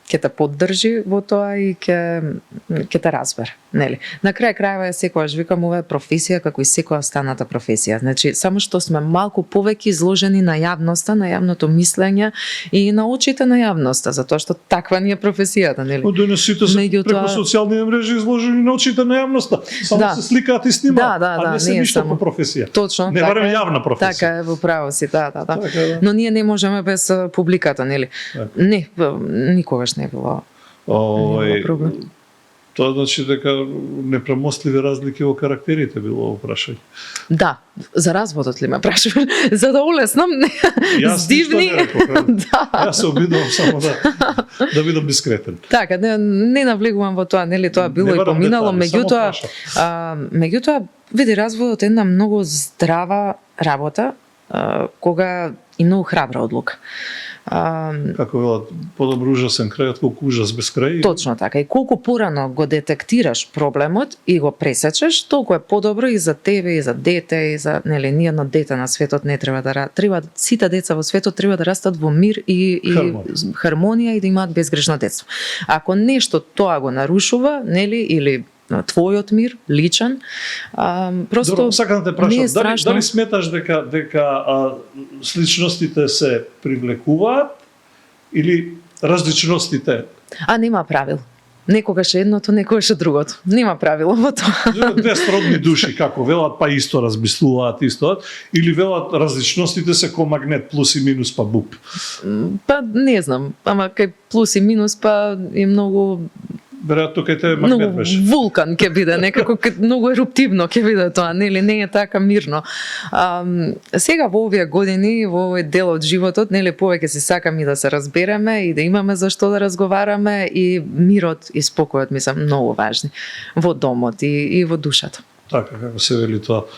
ќе те поддржи во тоа и ќе те разбере, нели? На крај крајва секогаш викам, ова е професија како и секоја останата професија. Значи, само што сме малку повеќе изложени на јавноста, на јавното мислење и на очите на јавноста, затоа што таква ни е професијата, нели? Но денес сите се преку социјални мрежи изложени на очите на јавноста. Само се сликаат и снимаат, а не се ништо по професија. Точно, не барем јавна професија. Така е, во право си, да. Но ние не можеме без публиката, нели? Не, никогаш не било проблем. Тоа значи дека непремостливи разлики во карактерите било прашање. Да, за разводот ли ме прашуваш? За да улеснам, здивни. Да. Јас се обидувам само да бидам дискретен. Така, не навлегувам во тоа, нели, тоа било и поминало, меѓутоа види, разводот е една многу здрава работа, кога и многу храбра одлука. Како велат, подобро ужасен крај од колку ужас без крај. Точно така. И колку порано го детектираш проблемот и го пресечеш, толку е подобро и за тебе, и за дете, и за, нели, ниедно дете на светот не треба сите деца во светот треба да растат во мир и хармонија и да имаат безгрешно детство. Ако нешто тоа го нарушува, нели, или твојот мир, личен, просто добро, сакам да те прашам, не е страшно. Дали сметаш дека сличностите се привлекуваат или различностите? Нема правил. Некогаш е едното, некогаш е другото. Нема правило во тоа. Две сродни души, како велат, па исто размислуваат, исто, или велат различностите се ко магнет, плюс и минус, па буп. Па не знам, ама кај плюс и минус па е многу Веројатно кај тебе магнет многу беше. вулкан ќе биде, некако многу еруптивно ќе биде тоа, нели, не е така мирно. Сега во овие години, во овој дел од животот, нели, повеќе се сакам и да се разбереме и да имаме за што да разговараме и мирот и спокојот ми се многу важни во домот и во душата. Така како се вели тоа.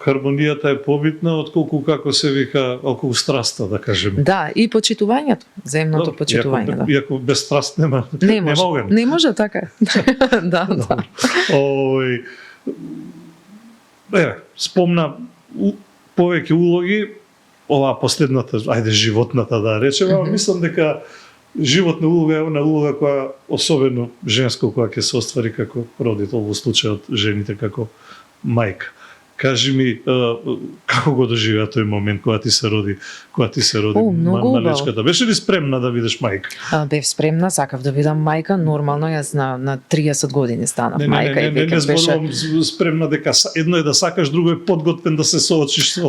Хармонијата е побитна отколку како се вика, отколку страста, да кажеме. Да, и почитувањето, земното почитување, да. Иако без страст нема Не оган. може, не може така. Да, да. Овој спомна повеќе улоги, оваа последната, ајде животната да речеме, ама мислам дека животна улога е она улога која особено женско која ќе се оствари како родител, во случајот жените како мајка. Кажи ми, како го доживеа тој момент кога ти се роди малечката? Беше ли спремна да бидеш мајка? Бев спремна, сакав да бидам мајка, нормално, јас на 30 години станав мајка и веќе беше... Не зборувам спремна дека едно е да сакаш, друго е подготвен да се соочиш со...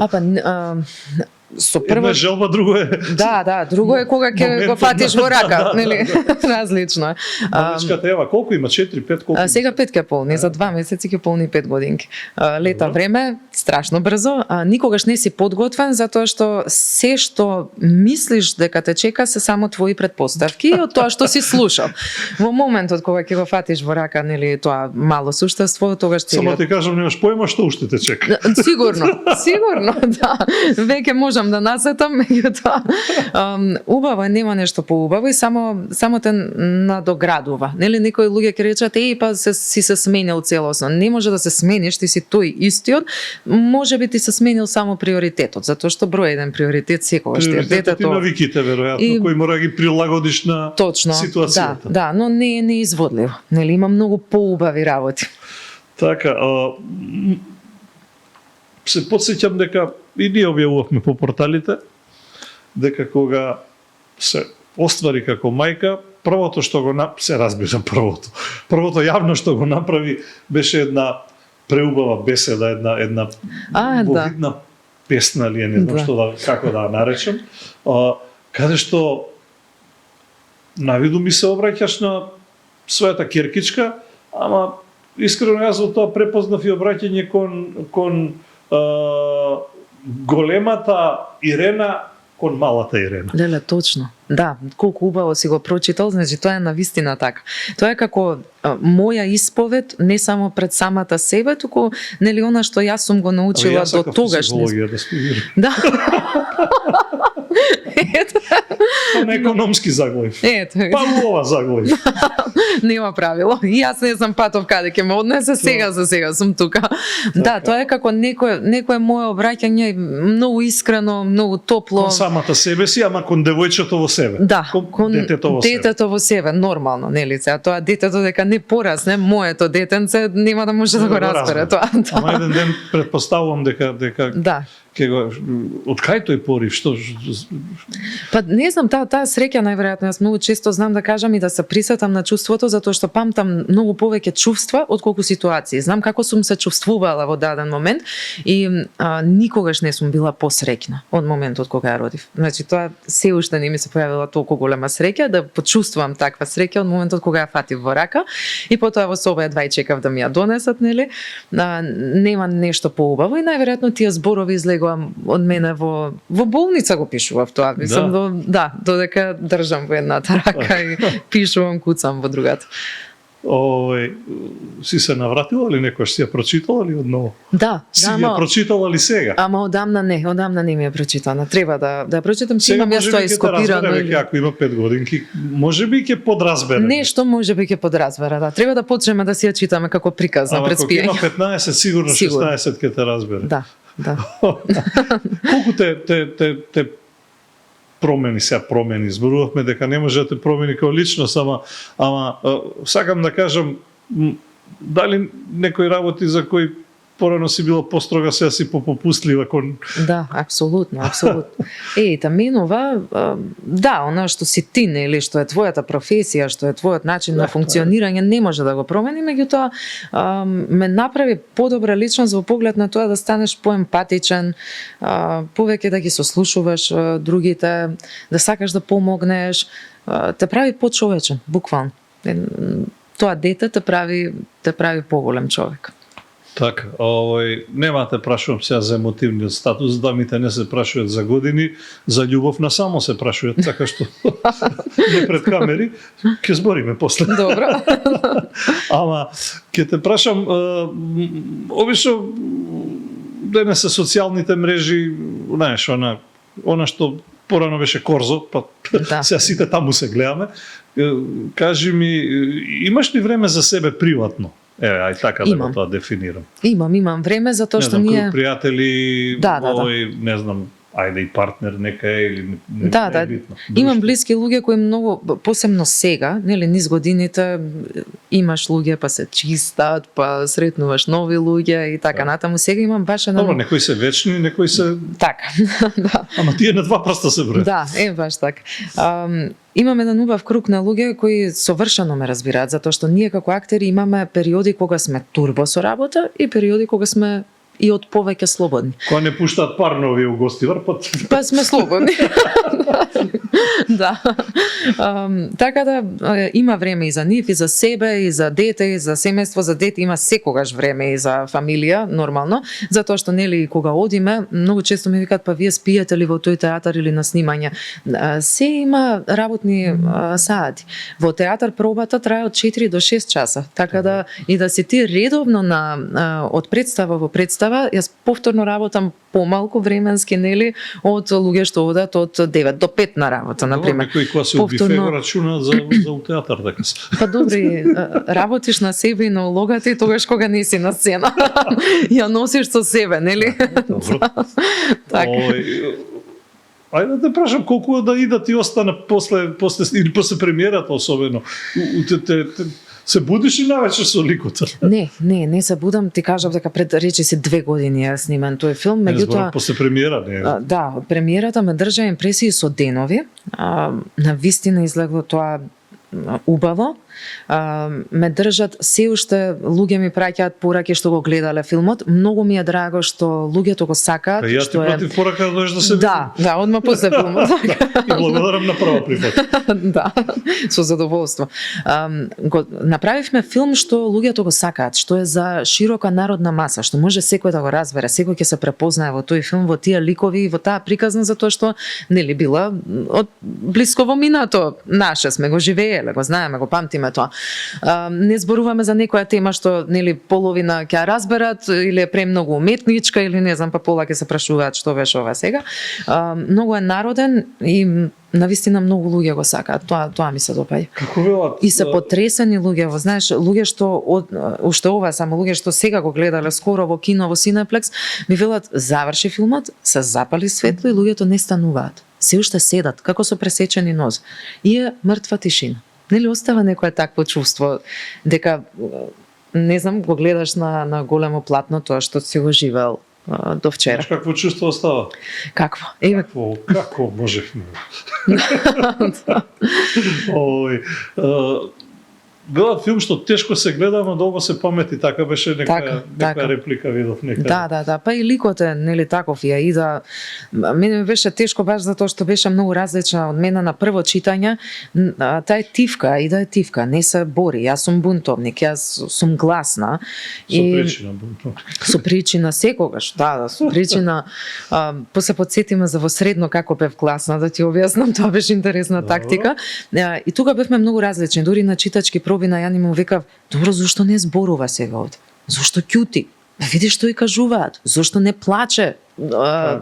со прво... Една желба, друго е... Да, друго е кога ќе го фатиш во рака, нели? Различно е. Малечката Ева, колку има? 4-5? Колку? Сега 5 ќе полни, за 2 месеци ќе полни 5 годинки. Лета време, страшно брзо, никогаш не си подготвен, затоа што се што мислиш дека те чека се само твои претпоставки и од тоа што си слушал. Во моментот кога ќе го фатиш во рака, нели, тоа мало суштество, тогаш ти... Само ти кажам, немаш појма што уште те чека. Сигурно, да. Веќе можам да насетам, меѓутоа убаво е, нема нешто поубаво и само те надоградува. Нели, некои луѓе ќе речат па си се сменил целосно. Не може да се смениш, ти си тој истиот, може би ти се сменил само приоритетот, затоа што број еден приоритет секогаш ти е детето. И навиките веројатно кои мора да ги прилагодиш на ситуацијата. Да, но не е неизводливо. Нели, има многу поубави работи. Така, се потсеќам дека и ние објавувавме по порталите дека кога се оствари како мајка, првото што го се разбира првото јавно што го направи беше една преубава беседа, една вовидна песна ли, не знам што како да наречам, каде што навиду ми се обраќаш на својата керкичка, ама искрено јас од тоа препознав и обраќање кон големата Ирена кон малата Ирена. Леле, точно. Да, колку убаво си го прочитал, значи тоа е навистина така. Тоа е како моја исповед, не само пред самата себе, туку нели она што јас сум го научила до тогаш. Да. На економски заглавив. Па ова заглавив. Нема правило. И јас не знам патов каде ќе ме однесе, за сега сум тука. Да, тоа е како некое мое обраќање многу искрено, многу топло. Кон самата себе си, ама кон девојчето во себе. Да, кон детето во себе, нормално, нели? Тоа детето дека не порасне, моето детенце нема да може да го разбере тоа. Ама еден ден претпоставувам дека ќе го од кај тој порив, што? Па не знам, таа среќа најверојатно, јас многу често знам да кажам и да се присетам на чувството затоа што памтам многу повеќе чувства отколку ситуации. Знам како сум се чувствувала во даден момент и никогаш не сум била посреќна од моментот кога ја родив. Значи тоа се уште не ми се појавила толку голема среќа да почувствувам таква среќа од моментот кога ја фатив во рака и потоа во соба едва чекав да ми ја донесат, нели? Нема нешто поубаво и најверојатно тие зборови излегувам од мене во болница го пишував тоа. Мислам додека држам во едната рака и пишувам, куцам во другата. Си се навратила ли некојаш, си ја прочитала ли одново? Да. Си ја прочитала ли сега? Ама одамна не ми е прочитана. Треба да ја прочитам, си имам јас тоа ископирано. Сега ако има 5 годинки, може би ќе подразбере. Нешто може би ќе подразбере, да. Треба да почнеме да си ја читаме како приказна пред спиење. Ама ако има 15, сигурно 16 ќе те разбере. Да. Колку те промени, зборувавме дека не може да те промени како личност, ама сакам да кажам, дали некои работи за кои порано си било построга, сега си попопустлива кон... Да, апсолутно, апсолутно. Та менува, да, она што си ти, нели, што е твојата професија, што е твојот начин на функционирање, не може да го промени, меѓутоа ме направи подобра личност во поглед на тоа да станеш поемпатичен, повеќе да ги сослушуваш другите, да сакаш да помогнеш, те прави почовечен, буквално. Тоа дете те прави поголем човек. Така, нема те прашувам сега за емотивниот статус, дамите не се прашуваат за години, за љубов на само се прашуваат, така што не пред камери, ќе збориме после. Добро. Ама, ќе те прашам, обично денес се социјалните мрежи, знаеш, она што порано беше Корзо, па Да. сега сите таму се гледаме. Кажи ми, имаш ли време за себе приватно? Ај така да го тоа дефинирам. Имам време затоа што ние пријатели, Да. не знам, ајде и партнер нека е или не Да, е битно. имам блиски луѓе кои многу, посебно сега, нели, низ годините имаш луѓе па се чистат, па сретнуваш нови луѓе и така натаму. Сега имам баш една... Добро, некои се вечни, некои се... Така, да. Ама тие на два прста се бројат. Да, баш така. Имам еден убав круг на луѓе кои совршено ме разбираат, затоа што ние како актери имаме периоди кога сме турбо со работа и периоди кога сме и од повеќе слободни. Кога не пуштаат парнови у гости врпат. Па сме слободни. Да. Така да има време и за нив, и за себе, и за дете, и за семејство. За дете има секогаш време и за фамилија, нормално, затоа што нели кога одиме, многу често ми викаат па вие спиете ли во тој театар или на снимање. Се има работни сати. Во театар пробата трае од 4 до 6 часа. Така да и да си ти редовно од представа во представа, јас повторно работам помалку временски, нели, од луѓе што одат од 9 до 5 на работа, например. Некои кога се одбифе го рачунаат за у театар, дека се. Па добри, работиш на себе и на улогата и тогаш кога не си на сцена. Ја носиш со себе, нели? Добро. Така. Ајде да те прашам колку да ида ти остана после или после премиерата особено. Се будиш и навечер со ликото? Не се будам, ти кажав дека пред речи си 2 години ја снимен тој филм, меѓутоа после премиера не. Да, од премиерата ме држа импресии со денови. На вистина излегло тоа убаво. Ме држат се уште луѓе ми праќаат пораки што го гледале филмот. Многу ми е драго што луѓето го сакаат, Ја ти против порака да дојдеш да се види. Да, одма после филмот. И благодарам на прва прифат. Да, со задоволство. Го направивме филм што луѓето го сакаат, што е за широка народна маса, што може секој да го разбере, секој ќе се препознае во тој филм, во тие ликови и во таа приказна, затоа што нели била од блиско во минато наше, сме го живееле, го знаеме, го памтиме тоа. Не зборуваме за некоја тема што нели половина ќе разберат или е премногу уметничка или не знам, па пола ќе се прашуваат што беше ова сега. Многу е народен и навистина многу луѓе го сакаат. Тоа ми се допаѓа. Како велат? И се потресени луѓе, знаеш, луѓе што уште ова само луѓе што сега го гледале скоро во кино во Синеплекс, ми велат заврши филмот, се запали светло и луѓето не стануваат. Се уште седат како со пресечени нозе. И е мртва тишина. Нели остава некое такво чувство дека не знам, го гледаш на големо платно тоа што си го живеел до вчера. Какво чувство остава? Какво? Како можевме? Гледав филм што тешко се гледа, но долго се памети, така беше некоја реплика видов некаде. Да, па и ликот е нели таков ја ида. Мене ми беше тешко баш затоа што беше многу различна од мене на прво читање. Таа е тивка, и да е тивка, не се бори. Јас сум бунтовник, јас сум гласна Со причина бунтовник. Со причина секогаш, да, со причина. После подсетиме за во средно како бев гласна, да ти објаснам, тоа беше интересна тактика. И тука бевме многу различни, дури на читачки проби на Јани му викав, добро, зошто не зборува сега овде? Зошто ќути? Па види што и кажуваат. Зошто не плаче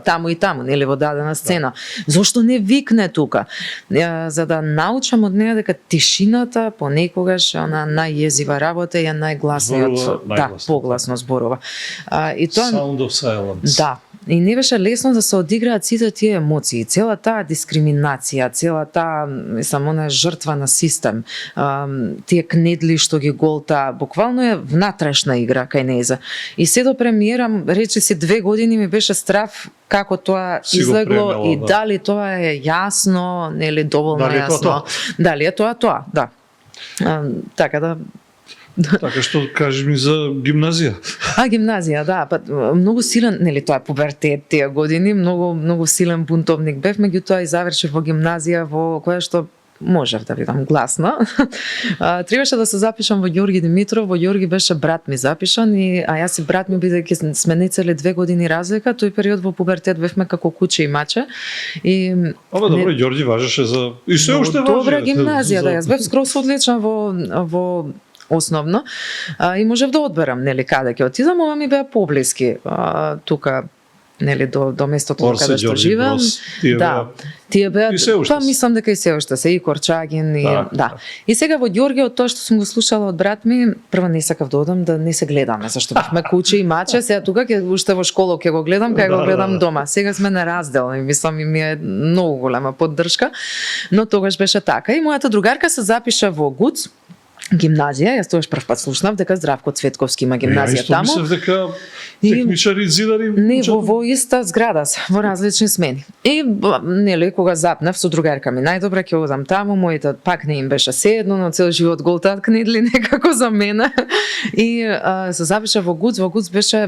таму и таму, нели во дадена сцена? Зошто не викне тука? За да научам од неа дека тишината понекогаш она најјезива работа е најгласниот, да, погласно зборува. И тоа Sound of silence. Да, И не беше лесно да се одиграат сите тие емоции, цела таа дискриминација, цела таа, мислам, она жртва на систем, тие кнедли што ги голта, буквално е внатрешна игра кај нејза. И се до премиера, рече си 2 години ми беше страв како тоа излегло премело, и дали тоа е јасно, нели доволно Дали е тоа јасно. тоа? Дали е тоа, да. Така да Така што кажи ми за гимназија. гимназија, да, па многу силен, нели тоа е пубертет тие години, многу силен бунтовник бев, меѓутоа и завршив во гимназија во која што можев да бидам гласна. Требаше да се запишам во Ѓорги Димитров, во Ѓорги беше брат ми запишан, а јас и брат ми, бидејќи сме нецели 2 години разлика, тој период во пубертет бевме како куче и маче. И Добро, Ѓорѓи важеше за и се уште важи. Добра гимназија, да, јас бев скроз одлична во основно, и можев да одберам, нели, каде ќе отидам, ова ми беа поблиски, тука, нели, до местото каде што живеам. Да, тие беа, па мислам дека и се уште се, и Корчагин, и да. И сега во Ѓорѓе, од тоа што сум го слушала од брат ми, прво не сакав да одам да не се гледаме, зашто бевме куче и маче, сега тука ќе уште во школа ќе го гледам, кај го гледам дома. Сега сме на раздел, и мислам и ми е многу голема поддршка, но тогаш беше така. И мојата другарка се запиша во ГУЦ, гимназија, јас тогаш прв пат слушнав дека Здравко Цветковски има гимназија таму. Мислев дека техничари, зидари не, во иста зграда, во различни смени. И нели кога запнав со другарка ми, најдобро ќе одам таму, моите пак не им беше седно, но цел живот голтаат кнедли некако за мене. И се запиша во ГУЦ беше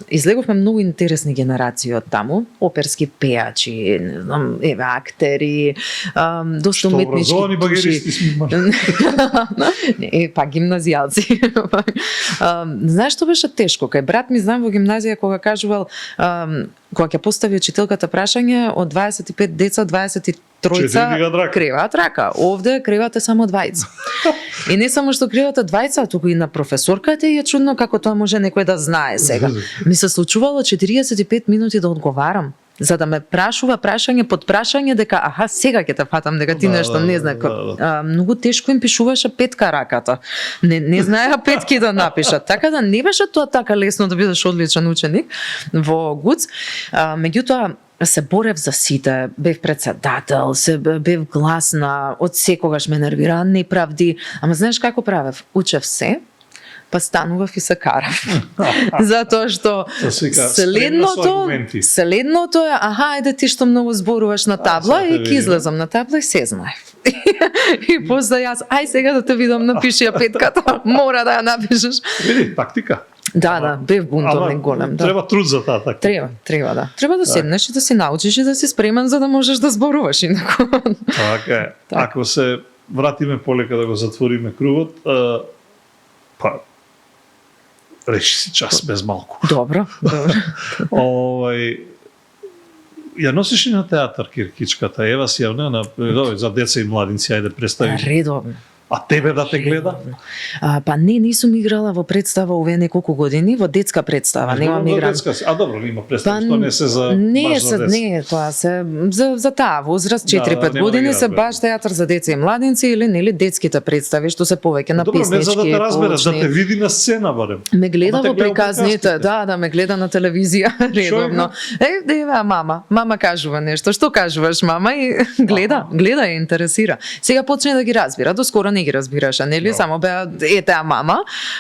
излеговме многу интересни генерации од таму, оперски пејачи, не знам, еве актери, доста уметнички души. Па гимназијалци. Знаеш што беше тешко? Кај брат ми знам во гимназија кога кажувал, кога ќе постави учителката прашање од 25 деца, 23 креваат рака. Овде кревате само 20. И не само што кревате 20, туку и на професорката е чудно како тоа може некој да знае сега. Ми се случувало 45 минути да одговарам, за да ме прашува прашање под прашање дека аха сега ќе те фатам дека ти нешто не знаеш. Многу тешко им пишуваше петка раката. Не знаеа петки да напишат. Така да не беше тоа така лесно да бидеш одличен ученик во ГУЦ. Меѓутоа се борев за сите, бев председател, бев гласна, од секогаш ме нервираа неправди, ама знаеш како правев? Учев се, па станував и се карав. Затоа што следното е, ајде ти што многу зборуваш на табла, и ќе излезам на табла и се знаев. И после јас, сега да те видам, напиши ја петката, мора да ја напишеш. Види, тактика. Да, бев бунтовник голем. Треба труд за таа тактика. Треба, да. Треба да седнеш и да си научиш и да си спремен за да можеш да зборуваш инаку. Така е. Ако се вратиме полека да го затвориме кругот, па речи си час без малку. Добро. Ја носиш и на театар киркичката, ева си јавна за деца и младинци, ајде представиш. Редовно. А тебе да те гледа? Па не сум играла во представа овие неколку години, во детска представа, немам игран. Добро, нема представа, што не се за баш за деца. Не, тоа се за таа возраст 4-5 години се баш театар за деца и младинци или нели детските представи што се повеќе на песнички. Добро, не за да те разбереш, да те види на сцена барем. Ме гледа во приказните, да, ме гледа на телевизија редовно. Мама кажува нешто, што кажуваш мама, и гледа и интересира. Сега почне да ги разбира, доскоро не ги разбираше, нели? Само беа таа мама,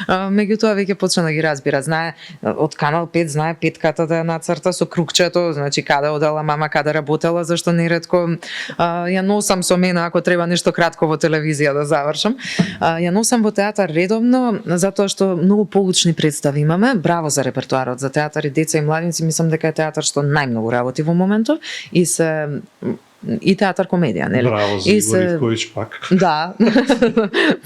меѓутоа веќе почна да ги разбира. Знае од Канал 5, знае петката да ја нацрта со кругчето, значи каде одела мама, каде работела, зашто неретко ја носам со мене ако треба нешто кратко во телевизија да завршам. Ја носам во театар редовно затоа што многу поучни представи имаме. Браво за репертоарот за театар и деца и младинци, мислам дека е театар што најмногу работи во моментов и театар комедија, нели? Браво за Игор Ивковиќ пак. Да.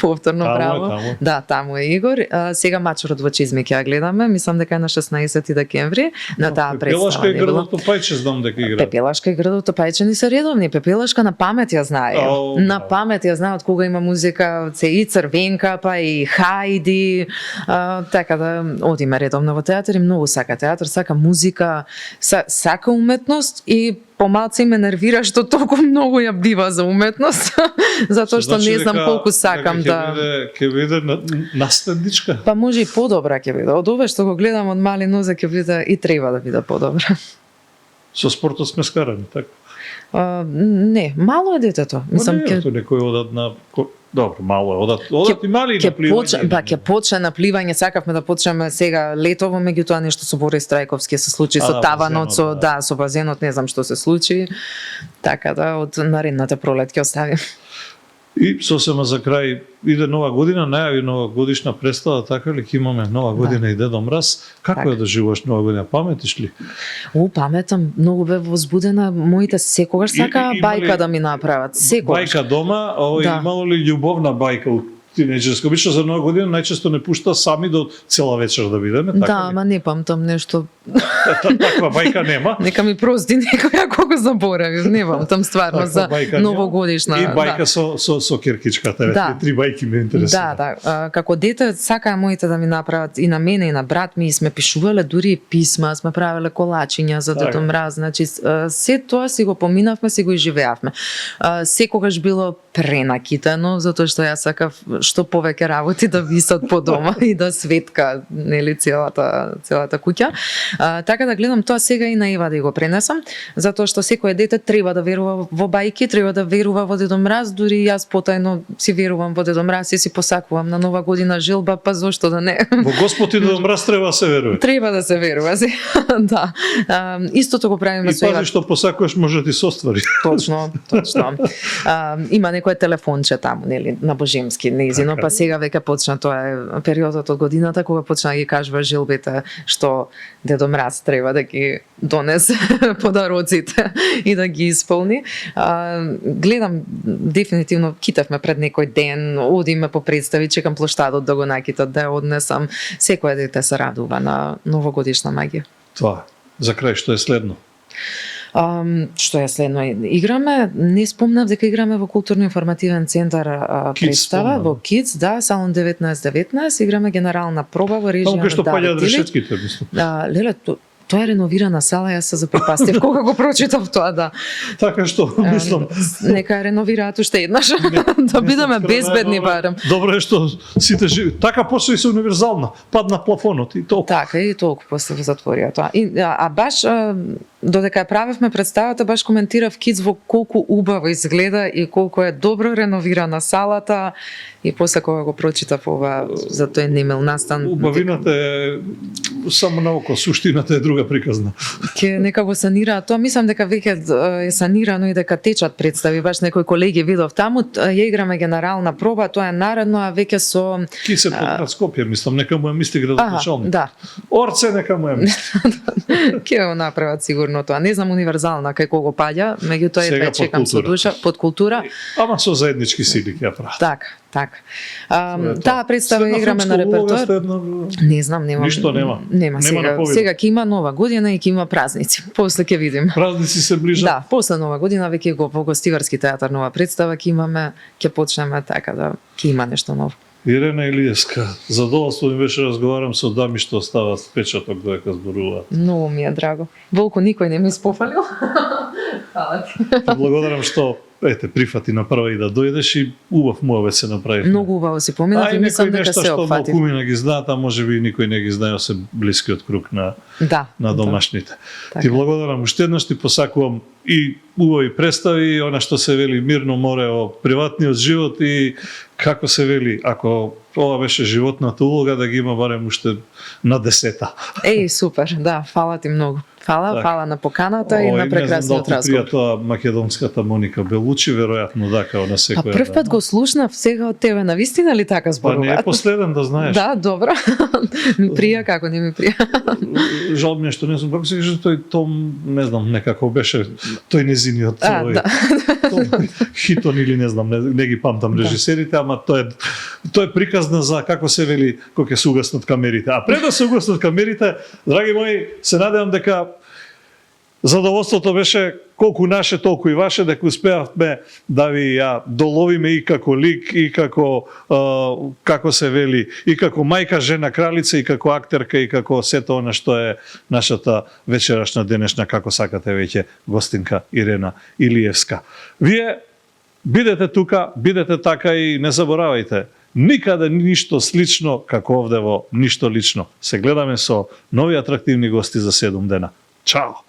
Повторно браво. Да, таму е Игор. Сега Мачурот во чизми ќе ја гледаме, мислам дека е на 16 декември на таа представа. Пепелашка и Градото Пајче знам дека игра. Пепелашка и Градото Пајче ни се редовни. Пепелашка на памет ја знае. На памет ја знае од кога има музика, и Црвенка, па и Хајди. Така да одиме редовно во театар и многу сака театар, сака музика, сака уметност и помалку ме нервира што толку многу ја бива за уметност, затоа што Значи не знам дека- колку сакам дека да... ќе биде наследничка. Па може и подобра ќе биде. Од ова што го гледам од мали нозе ќе биде и треба да биде подобра. Со спортот сме скарани, така. Не, мало е детето. Мислам Мислам, ќе некој одат на... Добро, мало е. Одат и мали на пливање. ќе почне на пливање, сакавме да почнеме сега летово, меѓутоа нешто со Борис Трајковски се случи со таванот, базенот, да, со базенот, не знам што се случи. Така да, од наредната пролет ќе оставим. И сосема за крај иде нова година, најави нова годишна представа, така ли ќе имаме нова година и Дедо Мраз. Како Така. е да живееш нова година? Паметиш ли? Паметам, многу бе возбудена, моите секогаш сакаа има ли бајка да ми направат, секогаш. Бајка дома, а Да. имало ли љубовна бајка у тинеџерска? Обично за нова година најчесто не пушта сами до цела вечер да бидеме, така Да, ли? ама не памтам нешто. Таква бајка нема. Нека ми прости некој ако го заборавив, не памтам стварно Таква за бајка нема. новогодишна. И бајка да. со киркичката, Да. три бајки ме интересува. Да. Како дете сакаа моите да ми направат и на мене и на брат ми, и сме пишувале дури и писма, сме правеле колачиња за Така. Дедо Мраз, значи се тоа си го поминавме, си го изживеавме. Секогаш било пренакитено, затоа што јас сакав што повеќе работи да висат по дома и да светка, нели, целата куќа. Така да гледам тоа сега и на Ева да ја го пренесам, затоа што секој дете треба да верува во бајки, треба да верува во Дедо Мраз, дури и јас потајно си верувам во Дедо Мраз и си посакувам на нова година желба, па зошто да не? Во Господ и Дедо Мраз треба да се верува. Треба да се верува, се. Да. Истото го правиме И со Ева. пази што посакуваш може да ти се оствари. Точно. Има некое телефонче таму, нели, на Божемски, неизино, Така. па сега веќе почна, тоа е периодот од годината кога почна да ги кажува желбите што Дедо Мраз треба да ги донесе подароците и да ги исполни. Гледам, дефинитивно китавме пред некој ден, одиме по представи, чекам плоштадот да го накитат, да ја однесам. Секој дете се радува на новогодишна магија. Тоа. За крај што е следно? Што е следно? Играме, не спомнав дека играме во културно-информативен центар представа, спомнам. во КИДС, да, салон 1919, играме генерална проба во режија Таму кај што на Давид паѓаат Илич. решетките, мислам. Леле, тоа е реновирана сала, јас се запропастив кога го прочитав тоа, да. Така што, мислам, Нека ја реновираат уште еднаш, да бидеме безбедни барем. Добро е што сите живи. Така посои се универзална. Падна плафонот и толку. Така, и толку после затворија тоа. А баш, додека ја правевме представата, баш коментирав КИДС во колку убаво изгледа и колку е добро реновирана салата, и после кога го прочитав ова за тој немел настан, Убавината е само на око, суштината е друга приказна. ќе нека го санираат тоа. Мислам дека веќе е санирано и дека течат представи. Баш некои колеги видов таму, ја играме генерална проба, тоа е наредно, а веќе со... Ки се под Скопје, мислам, нека му ја мисли градоначалник. да. Орце нека му ја мисли. Ќе го направат сигурно тоа. Не знам универзална кај кого паѓа, меѓутоа Сега едва под чекам со култура. душа, под култура. Ама со заеднички сили ќе ја прават. Така, така. Тоа е Таа представа Средна играме на филмска улога репертоар. сте едно- Не знам, нема. Ништо нема. Нема Нема сега. на повеќе. Сега ќе има нова година и ќе има празници. После ќе видим. Празници се ближат. Да, после нова година веќе го во Гостиварски театар нова представа ќе имаме, ќе почнеме така да ќе има нешто ново. Ирена Илиевска, задоволство ми беше разговарам со дами што остават впечаток додека зборуваат. Многу ми е драго. Волку никој не ми спофалил. Фала ти. Ти благодарам што прифати на прва и да дојдеш и убав муавет се направи. Многу убаво си поминав и некои мислам дека нешта се што опфатив. малкумина ги знаат, а може би никој не ги знае, се блискиот круг на Да. домашните. Така. Ти благодарам уште еднаш, ти посакувам и убави представи, она што се вели мирно море во приватниот живот и како се вели, ако ова беше животната улога, да ги има барем уште на 10-та. Еј, супер, да, фала ти многу. Фала, Така. фала на поканата и на прекрасниот Не знам дали разговор. ти прија тоа македонската Моника Белучи, веројатно да, као на Па секоја. прв пат го слушнав сега од тебе, навистина ли така Па не е зборуваат? последен, да знаеш. Да, добро. Ми прија, како не ми прија. Жал ми е што не знам како се каже тој Том, не знам, некако беше тој незиниот А, да. Том Хитон или не знам, не ги памтам режисерите, ама тој е приказна за како се вели кога ќе се угаснат камерите. А пред да се угаснат камерите, драги мои, се надевам дека Задоволството беше колку наше, толку и ваше, дека успеавме да ви ја доловиме и како лик, и како се вели, и како мајка, жена, кралица, и како актерка, и како сето она што е нашата вечерашна, денешна, како сакате веќе, гостинка Ирена Илиевска. Вие бидете тука, бидете така и не заборавајте, никаде ништо слично како овде во Ништо лично. Се гледаме со нови атрактивни гости за 7 дена. Чао!